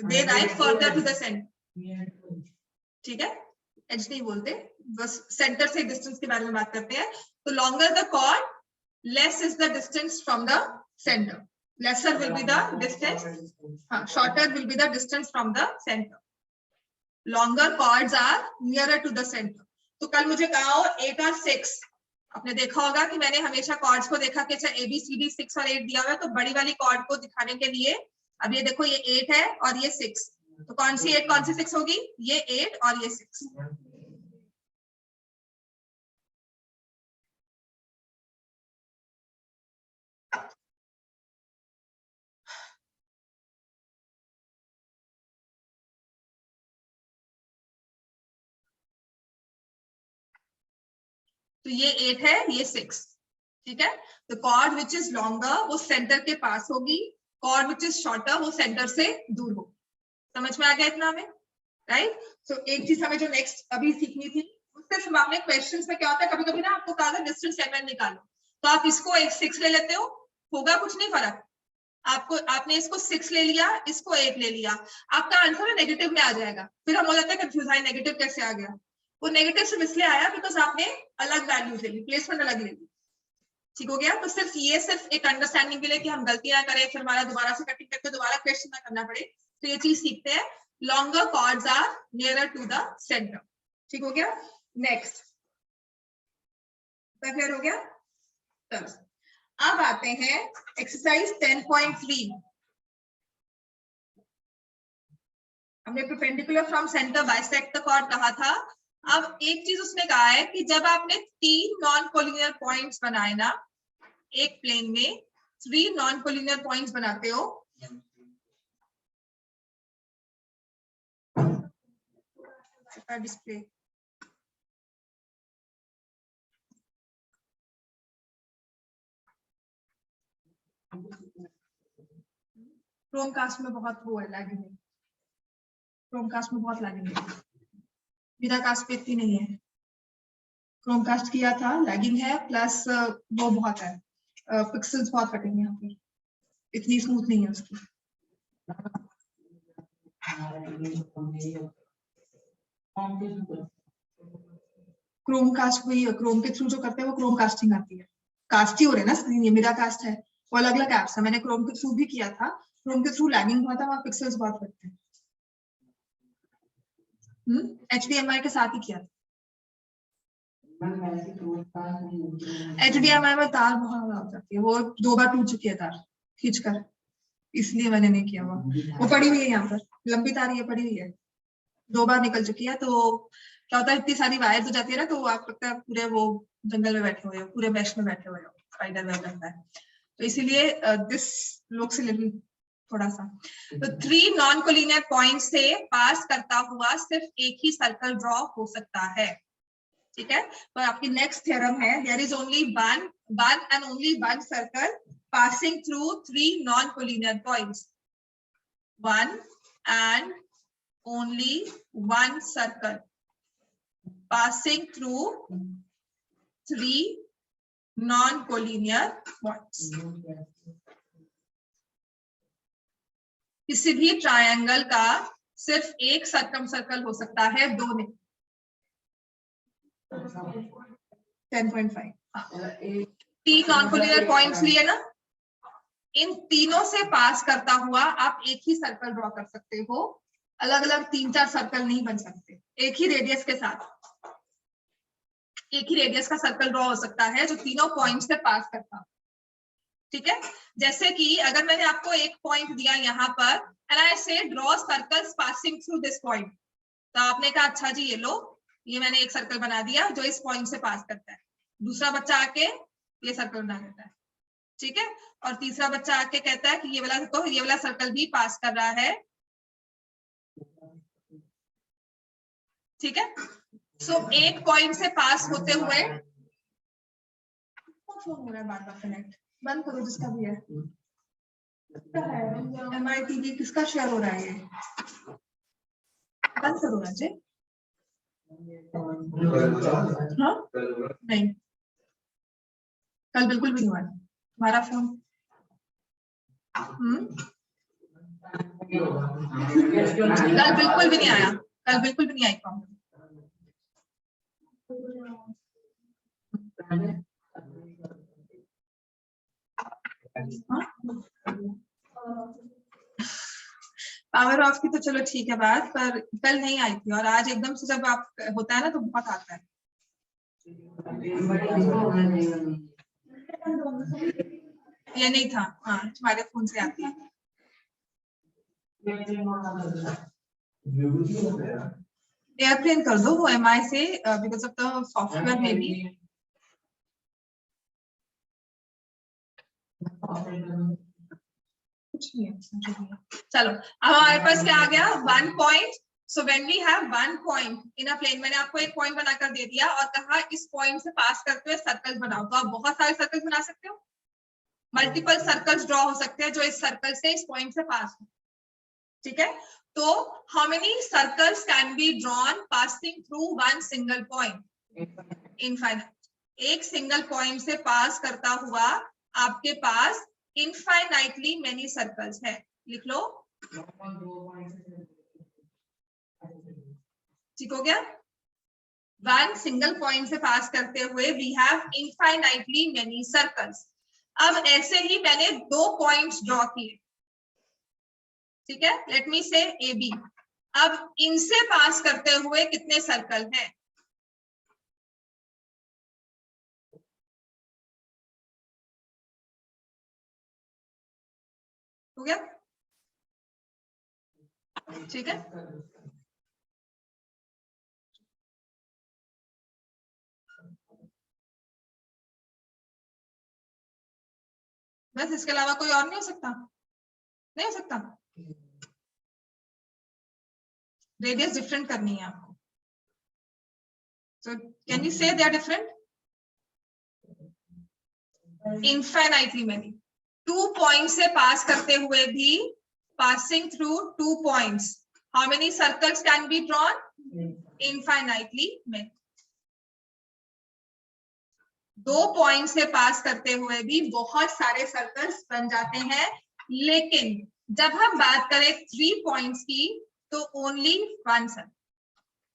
they right further to the centre, ठीक है। एच नहीं बोलते, बस सेंटर से डिस्टेंस के बारे में बात करते हैं। तो longer the chord, less is the distance from the centre, lesser will be the distance, shorter will be the distance from the center. Longer chords are nearer to the center. तो कल मुझे कहा हो 8 और 6, आपने देखा होगा कि मैंने हमेशा कॉर्ड्स को देखा कि अच्छा ABCD 6 और 8 दिया हुआ है, तो बड़ी वाली कॉर्ड को दिखाने के लिए, अब ये देखो ये 8 है और ये 6, तो कौन सी 8 कौन सी 6 होगी, ये 8 और ये 6। तो ये 8 है, ये 6, ठीक है। तो कॉर्ड विच इज लॉन्गर वो सेंटर के पास होगी, कॉर्ड विच इज शॉर्टर वो सेंटर से दूर होगी। समझ में आ गया इतना हमें, राइट। सो एक चीज हमें जो नेक्स्ट अभी सीखनी थी, उससे हम आपने क्वेश्चंस में क्या होता है, कभी कभी ना आपको कहा डिस्टेंस सेगमेंट निकालो, तो आप इसको 6 ले लेते हो, होगा कुछ नहीं फर्क, आपको आपने इसको 6 ले लिया, इसको 8 ले लिया, आपका आंसर नेगेटिव में आ जाएगा, फिर हम हो जाता है कंफ्यूज, है नेगेटिव कैसे आ गया। वो नेगेटिव सिर्फ इसलिए आया बिकॉज आपने अलग वैल्यूज ले ली, प्लेसमेंट अलग ले ली, ठीक हो गया। तो सिर्फ एक अंडरस्टैंडिंग के लिए कि हम गलती ना करें, फिर हमारा दोबारा से कटिंग करके दोबारा क्वेश्चन ना करना पड़े, तो ये चीज सीखते हैं, longer chords are nearer to the centre, ठीक हो गया। नेक्स्ट क्लियर हो गया। चलो अब आते हैं एक्सरसाइज 10.3। हमने perpendicular from centre bisect the chord कहा था। अब एक चीज उसने कहा है कि जब आपने 3 नॉन कोलिनियर पॉइंट्स बनाए ना एक प्लेन में, 3 नॉन कोलिनियर पॉइंट्स बनाते हो, डिस्प्ले क्रोमकास्ट में बहुत वो है, लैगिंग है, क्रोमकास्ट में बहुत लैगिंग है, विदाकास्ट पे इतनी नहीं है, क्रोमकास्ट किया था लैगिंग है, प्लस वो बहुत है, पिक्सेल्स बहुत कटेंगे यहाँ पे, इतनी स्मूथ नहीं है उसकी। क्रोमकास्ट वही क्रोम के थ्रू जो करते हैं वो क्रोम कास्टिंग आती है, कास्ट ही हो रहे ना स्क्रीन, ये मेरा कास्ट है, वो अलग अलग एप्स है, मैंने क्रोम के थ्रू भी किया था, क्रोम के थ्रू लैगिंग हुआ था, वहाँ पिक्सेल्स बहुत कटते हैं। HDMI के साथ ही किया था। HDMI में तार बहुत ज्यादा हो जाती है, वो 2 बार टूट चुकी है तार खींचकर, इसलिए मैंने नहीं किया हुआ। वो पड़ी हुई है यहाँ पर, लंबी तार ये पड़ी हुई है, 2 बार निकल चुकी है। तो क्या होता है, इतनी सारी वायर हो जाती है ना, तो आप लगता है पूरे वो जंगल में बैठे हुए हो, पूरे मैश में बैठे हुए हो, स्पाइडर वेब लगता है। तो इसीलिए दिस लुक्स लिटिल थोड़ा सा। तो 3 नॉन कोलिनियर पॉइंट से पास करता हुआ सिर्फ एक ही सर्कल ड्रॉ हो सकता है, ठीक है। तो आपकी नेक्स्ट थ्योरम है, there is only one and only one circle passing through 3 non-collinear points. 1 and only 1 circle passing through 3 non-collinear points. किसी भी ट्रायंगल का सिर्फ एक सर्कम सर्कल हो सकता है, 2 नहीं। 10.5 3 नॉन-कोलिनियर पॉइंट्स लिए ना, इन तीनों से पास करता हुआ आप एक ही सर्कल ड्रॉ कर सकते हो, अलग अलग 3-4 सर्कल नहीं बन सकते। एक ही रेडियस के साथ एक ही रेडियस का सर्कल ड्रॉ हो सकता है जो तीनों पॉइंट से पास करता हो, ठीक है। जैसे कि अगर मैंने आपको एक पॉइंट दिया यहाँ पर एंड आई से draw circles passing through this point, तो आपने कहा अच्छा जी ये लो, ये मैंने एक सर्कल बना दिया जो इस पॉइंट से पास करता है। दूसरा बच्चा आके ये सर्कल बना देता है, ठीक है। और तीसरा बच्चा आके कहता है कि ये वाला सर्कल भी पास कर रहा है, ठीक है। सो एक पॉइंट से पास होते हुए फोन हो रहा है बार-बार, कनेक्ट बंद करो जिसका भी है। MITV किसका शेयर हो रहा है, ये बंद करो राजे। हाँ नहीं, कल बिल्कुल भी नहीं हुआ हमारा फोन। कल बिल्कुल भी नहीं आया, कल बिल्कुल भी नहीं आई प्रॉब्लम। पावर ऑफ की तो चलो ठीक है बात, पर कल नहीं आई थी और आज एकदम से जब आप होता है ना तो बहुत आता है। ये नहीं था, हाँ तुम्हारे फोन से आती है। एयरप्लेन कर दो वो MI से, बिकॉज ऑफ द सॉफ्टवेयर में भी कुछ नहीं है। चलो अब हमारे पास क्या आ गया, 1 point. So when we have 1 point in a plane, मैंने आपको एक पॉइंट बनाकर दे दिया और कहा इस पॉइंट से पास करते हुए सर्कल बनाओ, तो आप बहुत सारे सर्कल्स बना सकते हो, मल्टीपल सर्कल्स ड्रॉ हो सकते हैं जो इस सर्कल से इस पॉइंट से पास हो, ठीक है। तो how many circles can be drawn passing through one single point? Infinite. एक सिंगल पॉइंट से पास करता हुआ आपके पास इनफाइनाइटली मेनी सर्कल्स है, लिख लो। ठीक हो गया, वन सिंगल पॉइंट से पास करते हुए we have infinitely many circles. अब ऐसे ही मैंने 2 पॉइंट्स ड्रॉ किए, ठीक है, लेट मी से AB। अब इनसे पास करते हुए कितने सर्कल हैं? हो गया, ठीक है। बस इसके अलावा कोई और नहीं हो सकता? नहीं हो सकता, रेडियस डिफरेंट करनी है आपको। So can you say they are different? Infinitely many. 2 points से पास करते हुए भी, passing through 2 points, how many circles can be drawn? Infinitely many. 2 point से पास करते हुए भी बहुत सारे सर्कल्स बन जाते हैं, लेकिन जब हम बात करें 3 पॉइंट्स की तो ओनली 1 सर्कल।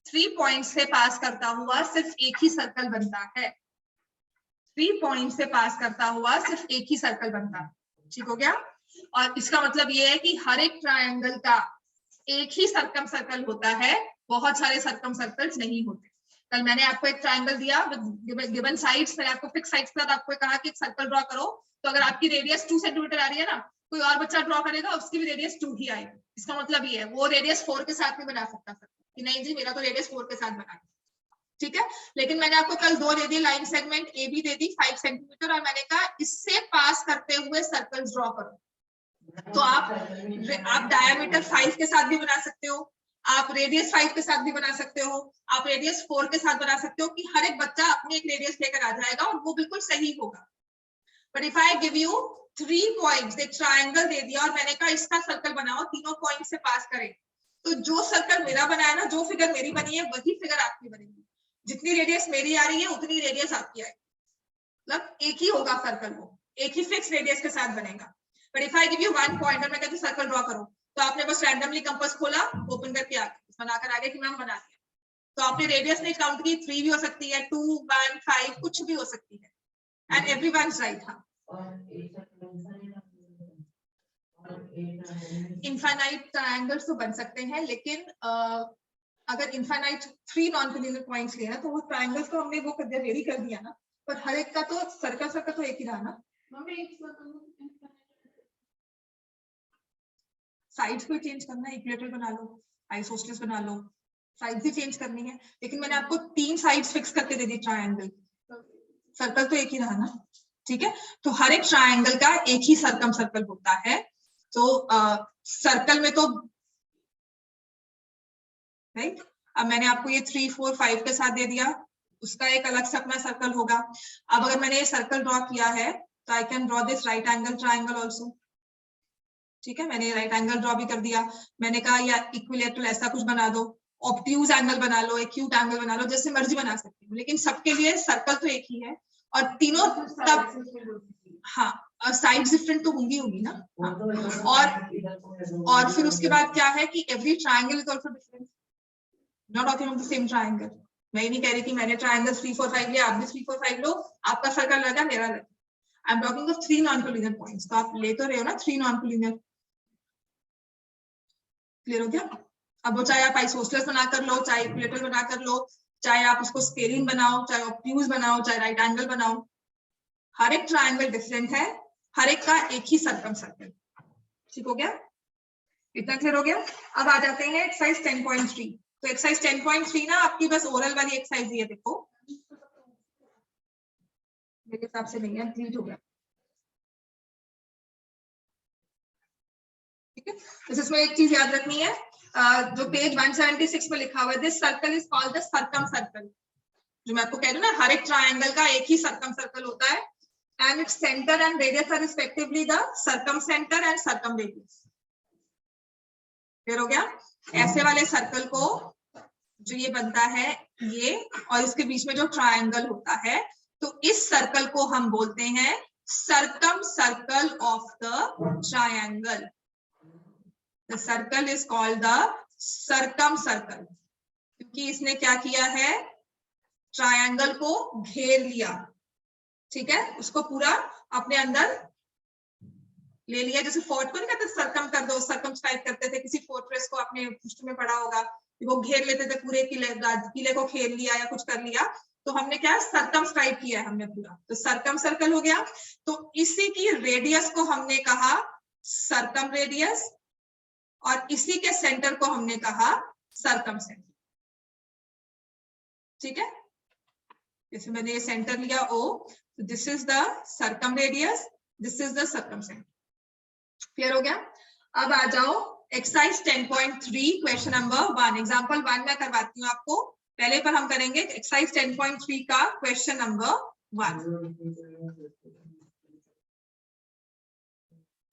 3 पॉइंट से पास करता हुआ सिर्फ एक ही सर्कल बनता है, 3 पॉइंट से पास करता हुआ सिर्फ एक ही सर्कल बनता है, ठीक हो गया। और इसका मतलब ये है कि हर एक ट्रायंगल का एक ही सर्कम सर्कल होता है, बहुत सारे सर्कम सर्कल्स नहीं होते। कल मैंने आपको एक ट्रायंगल दिया गिवन साइड्स, मैंने आपको फिक्स साइड्स के साथ आपको कहा कि एक सर्कल ड्रॉ करो, तो अगर आपकी रेडियस 2 सेंटीमीटर आ रही है ना, कोई और बच्चा ड्रॉ करेगा उसकी भी रेडियस 2 ही आएगी। इसका मतलब ये है वो रेडियस 4 के साथ नहीं बना सकता कि नहीं जी मेरा तो रेडियस 4 के साथ बना, ठीक है। लेकिन मैंने आपको कल 2 radial line segment A B दे दी 5 सेंटीमीटर और मैंने कहा इससे पास करते हुए सर्कल्स ड्रॉ करो। तो आप डायमीटर 5 के साथ भी बना सकते हो, आप रेडियस 5 के साथ भी बना सकते हो, आप रेडियस 4 के साथ बना सकते हो, कि हर एक बच्चा अपनी एक रेडियस लेकर आ जाएगा और वो बिल्कुल सही होगा। But if I give you 3 points, एक ट्रायंगल दे दिया और मैंने कहा इसका सर्कल बनाओ, तीनों पॉइंट से पास करें, तो जो सर्कल मेरा बनाया ना, जो फिगर मेरी बनी है वही फिगर आपकी बनेगी। जितनी रेडियस मेरी आ रही है उतनी रेडियस आपकी आएगी, मतलब एक ही होगा सर्कल, वो एक ही फिक्स रेडियस के साथ बनेगा। But if I give you 1 point और मैं कहती हूँ सर्कल ड्रॉ करो, तो आपने बस रैंडमली कंपास खोला, ओपन करके आ गए, बनाकर आगे कि मैम बना दिया, तो आपने रेडियस नहीं काउंट की, 3 भी हो सकती है, 2, 1, 5 कुछ भी हो सकती है, एंड एवरीवनस राइट। हाँ, इनफाइनाइट ट्रायंगल्स तो बन सकते हैं, लेकिन अगर इनफाइनाइट 3 नॉन कोलिनियर पॉइंट्स लिए ना, तो वो ट्रायंगल्स को हमने वो कर दिया, वेरी कर दिया ना, पर हर एक का तो सर्कल तो एक ही रहा ना। साइड्स को चेंज करना है, इक्वेटर बना लो, आइसोसेलेस बना लो, साइड्स ही चेंज करनी है, लेकिन मैंने आपको 3 साइड्स फिक्स करके दे दी ट्रायंगल, सर्कल तो एक ही रहा ना, ठीक है। तो हर एक ट्रायंगल का एक ही सर्कल होता है, तो सर्कल में तो राइट। अब मैंने आपको ये 3, 4, 5 के साथ दे दिया, उसका एक अलग से अपना सर्कल होगा। अब अगर मैंने ये सर्कल ड्रॉ किया है, तो I can draw this right angle triangle also, ठीक है। मैंने राइट एंगल ड्रॉ भी कर दिया, मैंने कहा या इक्विलेटरल ऐसा कुछ बना दो, ऑब्ट्यूज एंगल बना लो, एक्यूट एंगल बना लो, जैसे मर्जी बना सकती हूँ, लेकिन सबके लिए सर्कल तो एक ही है और तीनों तब, हाँ, और साइड्स डिफरेंट तो होंगी ना। हाँ। और फिर उसके बाद क्या है कि every triangle is also different, not talking of the same triangle. मैं ये नहीं कह रही कि मैंने ट्रायंगल 3, 4, 5 लिया, आप भी 3, 4, 5 लो, आपका सर्कल लगा, मेरा लगा। I am talking of 3 non collinear points, तो आप ले तो रहे हो ना 3 नॉन कोलिनियर, क्लियर हो गया। अब वो चाहे आप आइसोसेलेस बना कर लो, चाहे इक्विलेटरल बना कर लो, चाहे आप उसको स्केलिन बनाओ, चाहे ऑब्ट्यूज बनाओ, चाहे राइट एंगल बनाओ, हर एक ट्रायंगल डिफरेंट है, हर एक का एक ही सर्कल, ठीक हो गया, इतना क्लियर हो गया। अब आ जाते हैं एक्सरसाइज 10.3। तो एक्सरसाइज 10.3 ना आपकी बस ओरल वाली एक्सरसाइज है, देखो मेरे हिसाब से नहीं है, डिलीट हो गया, ठीक है। तो इसमें एक चीज याद रखनी है, जो पेज 176 में लिखा हुआ है, this circle is called the circum circle, जो मैं आपको कह रही हूँ ना, हर एक ट्रायंगल का एक ही सर्कम सर्कल होता है, and its centre and radius are respectively the circumcentre and circumradius, clear हो गया। ऐसे वाले सर्कल को जो ये बनता है ये, और इसके बीच में जो ट्रायंगल होता है, तो इस सर्कल को हम बोलते हैं circum circle of the triangle, the circle is called the circum circle, क्योंकि इसने क्या किया है, ट्रायंगल को घेर लिया, ठीक है, उसको पूरा अपने अंदर ले लिया। जैसे फोर्ट को नहीं कहते सर्कम कर दो, सर्कम स्ट्राइक करते थे, किसी फोर्ट्रेस को आपने हिस्ट्री में पढ़ा होगा, वो घेर लेते थे पूरे किले को, घेर लिया या कुछ कर लिया, तो हमने क्या सर्कम स्ट्राइक किया है हमने पूरा, तो सर्कम सर्कल हो गया। तो इसी की रेडियस को हमने कहा सर्कम रेडियस, और इसी के सेंटर को हमने कहा सर्कम सेंटर, ठीक है। जैसे मैंने ये सेंटर लिया O, तो this is the circum radius, this is the circum centre, clear हो गया। अब आ जाओ एक्सरसाइज 10.3 क्वेश्चन नंबर 1, एग्जांपल 1 मैं करवाती हूँ आपको, पहले पर हम करेंगे एक्सरसाइज 10.3 का question number 1।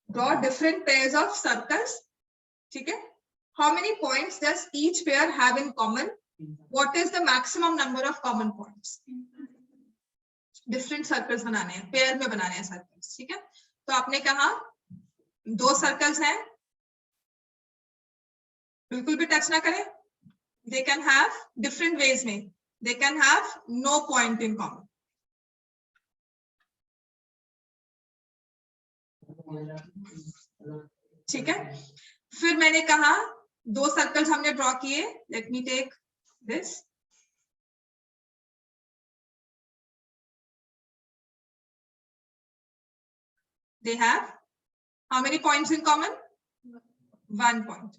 Draw different pairs of circles, ठीक है। How many points does each pair have in common, what is the maximum number of common points. Different circles बनाने हैं, पेयर में बनाने हैं सर्कल्स, ठीक है। तो आपने कहा 2 सर्कल्स हैं, बिल्कुल भी टच ना करें, they can have different ways में, they can have no point in common, ठीक है। फिर मैंने कहा 2 सर्कल्स हमने ड्रॉ किए, let me take this, they have how many points in common? 1 point.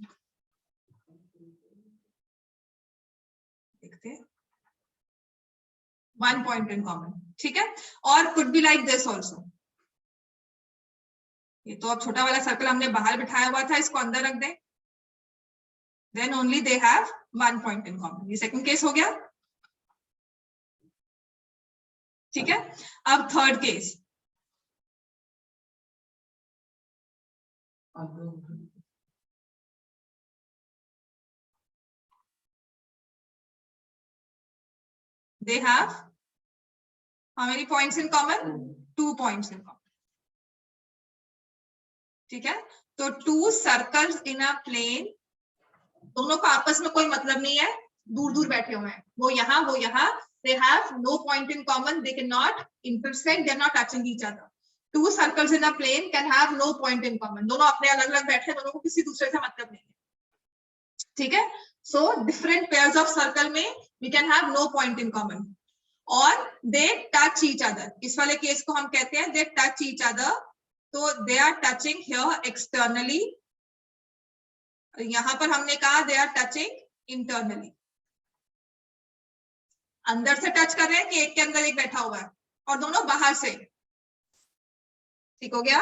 देखते हैं 1 point in common. ठीक है, और could be like this also. ये तो अब छोटा वाला सर्कल हमने बाहर बिठाया हुआ था, इसको अंदर रख दें, then only they have 1 point in common. ये सेकंड केस हो गया. ठीक है, अब third case. They have how many points in common? 2 points in common. ठीक है, तो 2 सर्कल्स इन अ प्लेन, दोनों का आपस में कोई मतलब नहीं है, दूर दूर बैठे हुए हैं, वो यहाँ, they have no point in common, they cannot intersect, they are not touching each other. 2 circles in a plane can have no point in common. दोनों अपने अलग अलग बैठे, दोनों को किसी दूसरे से मतलब नहीं है. ठीक है, so different pairs of circle में we can have no point in common. और they touch each other. इस वाले केस को हम कहते हैं they touch each other. तो they are touching here externally. यहां पर हमने कहा they are touching internally. अंदर से टच कर रहे हैं कि एक के अंदर एक बैठा हुआ है, और दोनों बाहर से. ठीक हो गया,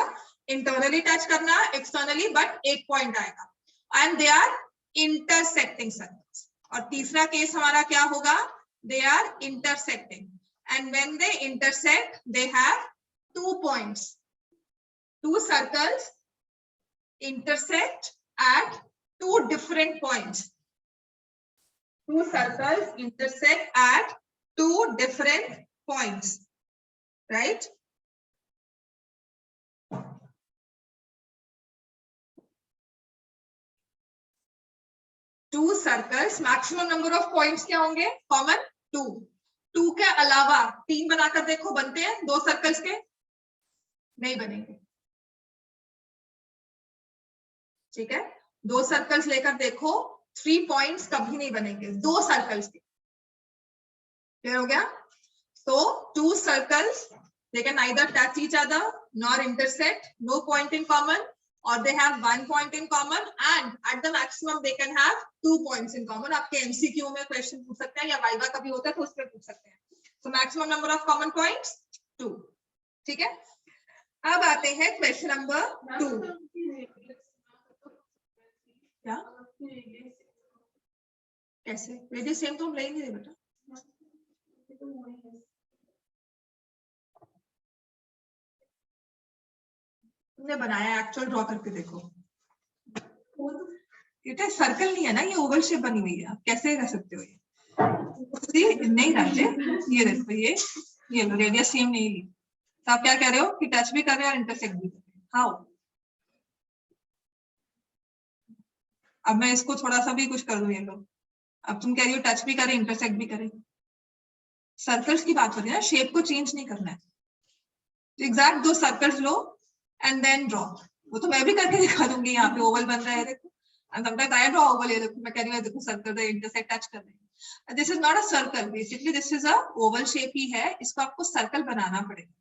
इंटरनली टच करना, एक्सटर्नली, बट एक पॉइंट आएगा. And they are intersecting circles. और तीसरा केस हमारा क्या होगा? They are intersecting, and when they intersect they have 2 points. 2 circles intersect at 2 different points. 2 circles intersect at 2 different points, right? Two circles, maximum number of points क्या होंगे? Common 2. 2 के अलावा 3 बनाकर देखो, बनते हैं 2 सर्कल्स के? नहीं बनेंगे. ठीक है, 2 सर्कल्स लेकर देखो, 3 पॉइंट्स कभी नहीं बनेंगे 2 सर्कल्स के. क्लियर हो गया? So 2 circles, they can neither touch each other nor intersect, no point in common, or they have 1 point in common, and at the maximum they can have 2 points in common. आपके MCQ में question पूछ सकते हैं, या viva कभी होता है तो उसमें पूछ सकते हैं. So maximum number of common points 2. ठीक है, अब आते हैं क्वेश्चन नंबर 2. क्या कैसे? रेडियस सेम तो हम ले नहीं रहे बेटा. तुमने बनाया, एक्चुअल ड्रॉ करके देखो. ये सर्कल नहीं है ना, ये ओवल शेप बनी हुई है, आप कैसे कर सकते हो? ये नहीं राजे, ये देखो, ये लो, रेडियस सेम नहीं ली, तो आप क्या कह रहे हो कि टच भी कर रहे हो और इंटरसेक्ट भी कर रहे हो. हाउ? अब मैं इसको थोड़ा सा भी कुछ कर दूं, ये लो, अब तुम कह रही हो टच भी करे इंटरसेक्ट भी करे. सर्कल्स की बात हो रही है ना, शेप को चेंज नहीं करना है. एग्जैक्ट 2 सर्कल्स लो एंड देन ड्रॉ. वो तो मैं भी करके दिखा दूंगी. यहाँ पे ओवल बन रहा है, देखो. And sometimes I draw Oval. ये देखो, मैं कह रही हूँ देखो सर्कल है, इंटरसेक्ट टच कर रहे हैं. This is not a circle, basically this is a oval shape ही है. इसको आपको सर्कल बनाना पड़ेगा.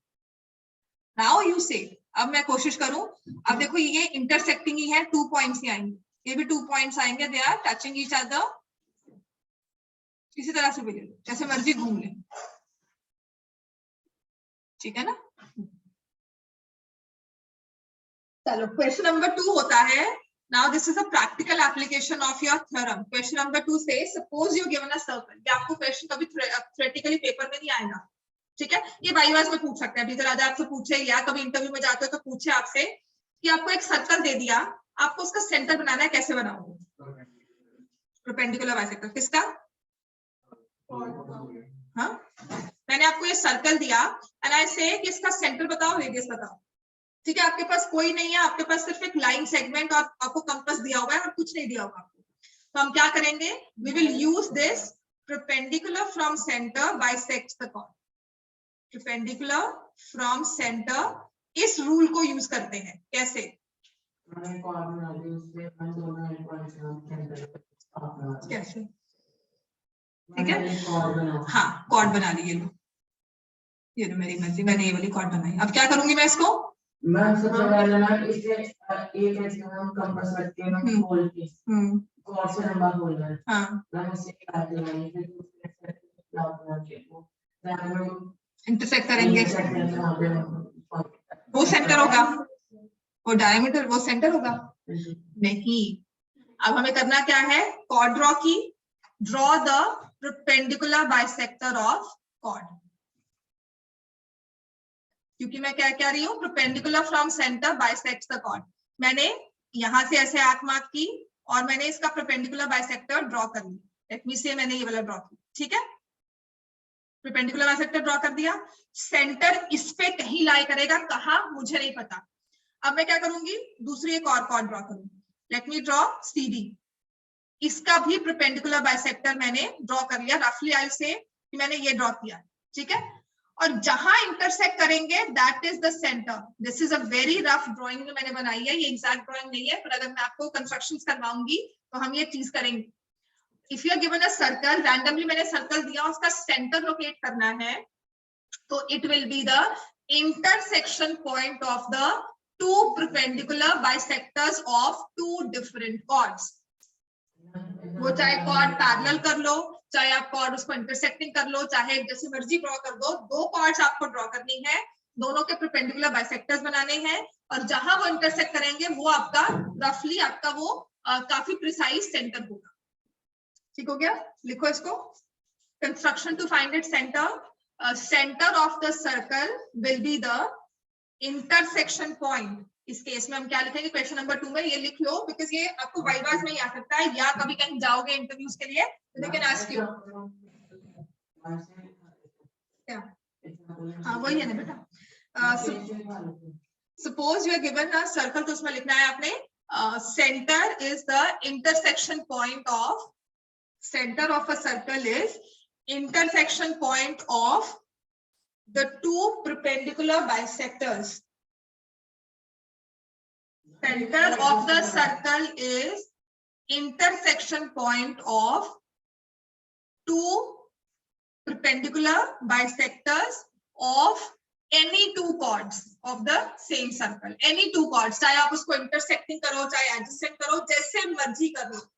नाउ यू से, अब मैं कोशिश करूं, अब देखो ये इंटरसेक्टिंग ही है, 2 पॉइंट्स ही आएंगे, ये भी 2 पॉइंट्स आएंगे. They are touching each other. किसी तरह से भी ले लो, जैसे मर्जी घूम ले. ठीक है ना? चलो, क्वेश्चन नंबर 2 होता है. Now this is a practical application of your theorem. Question number 2 से, suppose you given a circle. ये आपको क्वेश्चन कभी थ्योरेटिकली पेपर में नहीं आएगा. ठीक है, ये वाइवास में पूछ सकते हैं. टीचर आज आपसे पूछे, या कभी इंटरव्यू में जाते हो तो पूछे आपसे कि आपको एक सर्कल दे दिया, आपको उसका सेंटर बनाना है, कैसे बनाओगे? Perpendicular bisector. किसका? हाँ, मैंने आपको ये सर्कल दिया एंड आई से कि इसका सेंटर बताओ, रेडियस बताओ. ठीक है, आपके पास कोई नहीं है, आपके पास सिर्फ एक लाइन सेगमेंट और आपको कंपास दिया हुआ है और कुछ नहीं दिया हुआ आपको. तो हम क्या करेंगे? We will use this perpendicular from centre bisects the chord. Perpendicular from centre, इस रूल को यूज करते हैं. कैसे? कैसे? ठीक है, हाँ, कॉर्ड बना ली. ये लो मेरी मर्जी, मैंने ये वाली कॉर्ड बनाई. अब क्या करूंगी मैं इसको? मैम सबसे पहले मैम इसे एक ऐसे हम कंपास रखते हैं खोल के कौन से नंबर बोल रहे हैं हाँ मैम इसे काट देंगे फिर दूसरे से लॉक बना के वो मैम इंटरसेक्ट करेंगे वहाँ पे वो सेंटर होगा, वो डायमीटर वो सेंटर होगा नहीं। अब हमें करना क्या है, कॉर्ड ड्रॉ की, draw the perpendicular bisector of chord, क्योंकि मैं क्या कह रही हूँ, perpendicular from centre bisects the chord. मैंने यहां से ऐसे आर्क मार्क की और मैंने इसका परपेंडिकुलर बाइसेक्टर ड्रॉ कर ली। लेट मी से मैंने ये वाला ड्रॉ किया, ठीक है, परपेंडिकुलर बाइसेक्टर ड्रॉ कर दिया। सेंटर इस पे कहीं लाई करेगा, कहाँ मुझे नहीं पता। अब मैं क्या करूंगी, दूसरी एक और कॉर्ड ड्रॉ करूंगी। लेट मी ड्रॉ CD, इसका भी परपेंडिकुलर बाइसेक्टर मैंने ड्रॉ कर लिया। रफली आई से कि मैंने ये ड्रॉ किया, ठीक है। और जहां इंटरसेक्ट करेंगे that is the centre. This is a very rough drawing जो मैंने बनाई है, ये एग्जैक्ट ड्राइंग नहीं है, पर अगर मैं आपको कंस्ट्रक्शंस करवाऊंगी तो हम ये चीज करेंगे। If you are given a circle, randomly मैंने सर्कल दिया, उसका सेंटर लोकेट करना है, तो it will be the intersection point of the two perpendicular bisectors of two different chords। वो चाहे कॉर्ड पैरेलल कर लो, चाहे आप कॉर्ड उसको इंटरसेक्टिंग कर लो, चाहे जैसे मर्जी ड्रॉ कर दो। दो कॉर्ड्स आपको ड्रॉ करनी है, दोनों के परपेंडिकुलर बाइसेक्टर्स बनाने हैं, और जहां वो इंटरसेक्ट करेंगे वो आपका रफली आपका वो काफी प्रिसाइज सेंटर होगा। ठीक हो गया, लिखो इसको। Construction to find it centre, centre of the circle will be the intersection point. इस केस में हम क्या लिखेंगे, क्वेश्चन नंबर 2 में ये लिख लो, बिकॉज ये आपको वाइवास में ही आ सकता है, या कभी कहीं जाओगे इंटरव्यूज के लिए तो दे कैन आस्क यू। क्या हाँ वही है ना बेटा। Suppose you are given a circle, तो उसमें लिखना है आपने centre is the intersection point of, centre of a circle is intersection point of the two perpendicular bisectors. Center of the circle is intersection point of two perpendicular bisectors of any two chords of the same circle. Any two chords, चाहे आप उसको intersecting करो, चाहे adjacent करो, जैसे मर्जी करो।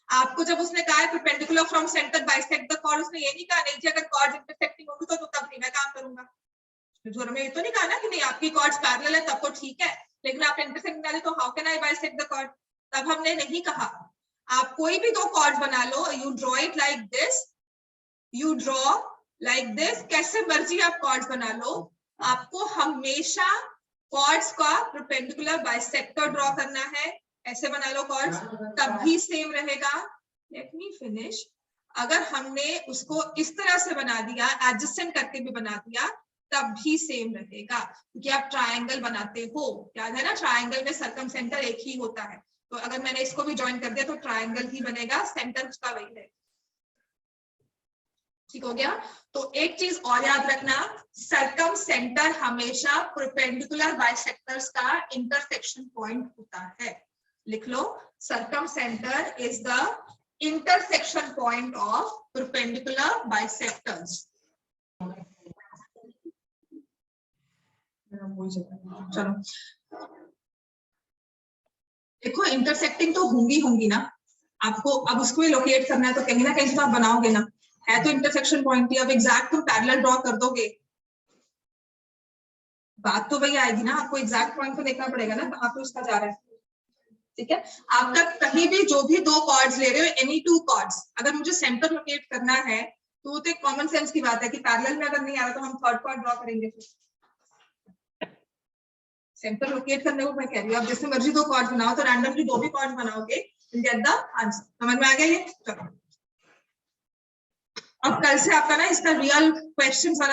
आपको जब उसने कहा है perpendicular from centre bisect the chord, उसने ये नहीं कहा नहीं जी अगर कॉर्ड्स इंटरसेक्टिंग होंगी तो तब नहीं मैं काम करूंगा। तो मैं ये तो नहीं कहा ना कि नहीं आपकी कॉर्ड्स पैरेलल है तब तो ठीक है, लेकिन आप इंटरसेक्ट डाले तो how can I bisect the chord, तब हमने नहीं कहा। आप कोई भी दो कॉर्ड्स बना लो, you draw it like this, you draw like this, कैसे मर्जी आप कॉर्ड्स बना लो, आपको हमेशा कॉर्ड्स का परपेंडिकुलर बाइसेक्टर ड्रॉ करना है। ऐसे बना लो कॉर्ड्स, तब भी सेम रहेगा। Let me finish. अगर हमने उसको इस तरह से बना दिया, एडजस्टेंट करके भी बना दिया, तब भी सेम रहेगा, क्योंकि आप ट्रायंगल बनाते हो, याद है ना, ट्रायंगल में सर्कम सेंटर एक ही होता है। तो अगर मैंने इसको भी ज्वाइन कर दिया तो ट्रायंगल ही बनेगा, सेंटर उसका वही है। ठीक हो गया। तो एक चीज और याद रखना, सर्कम सेंटर हमेशा परपेंडिकुलर बाइसेक्टर्स का इंटरसेक्शन पॉइंट होता है। लिख लो, circumcentre is the intersection point of perpendicular bisectors. चलो देखो, इंटरसेक्टिंग तो होंगी ना, आपको अब उसको ही लोकेट करना है, तो कहीं ना कहीं तो आप बनाओगे ना, है तो इंटरसेक्शन पॉइंट ही। अब एग्जैक्ट तुम पैरेलल ड्रॉ कर दोगे, बात तो वही आएगी ना, आपको एग्जैक्ट पॉइंट को देखना पड़ेगा ना कहाँ पे उसका जा रहा है। ठीक है, आपका कहीं भी जो भी दो कॉर्ड्स ले रहे हो, एनी टू कॉर्ड्स, अगर मुझे सेंटर लोकेट करना है तो वो तो एक कॉमन सेंस की बात है कि पैरेलल में अगर नहीं आ रहा तो हम थर्ड कॉर्ड ड्रॉ करेंगे। सेंटर लोकेट करने को मैं कह रही हूँ, आप जैसे मर्जी दो कॉर्ड्स बनाओ, तो रैंडमली दो भी कॉर्ड्स बनाओगे, गेट द आंसर। समझ में आ गया ये? चलो अब कल से आपका ना इसका रियल क्वेश्चंस वाला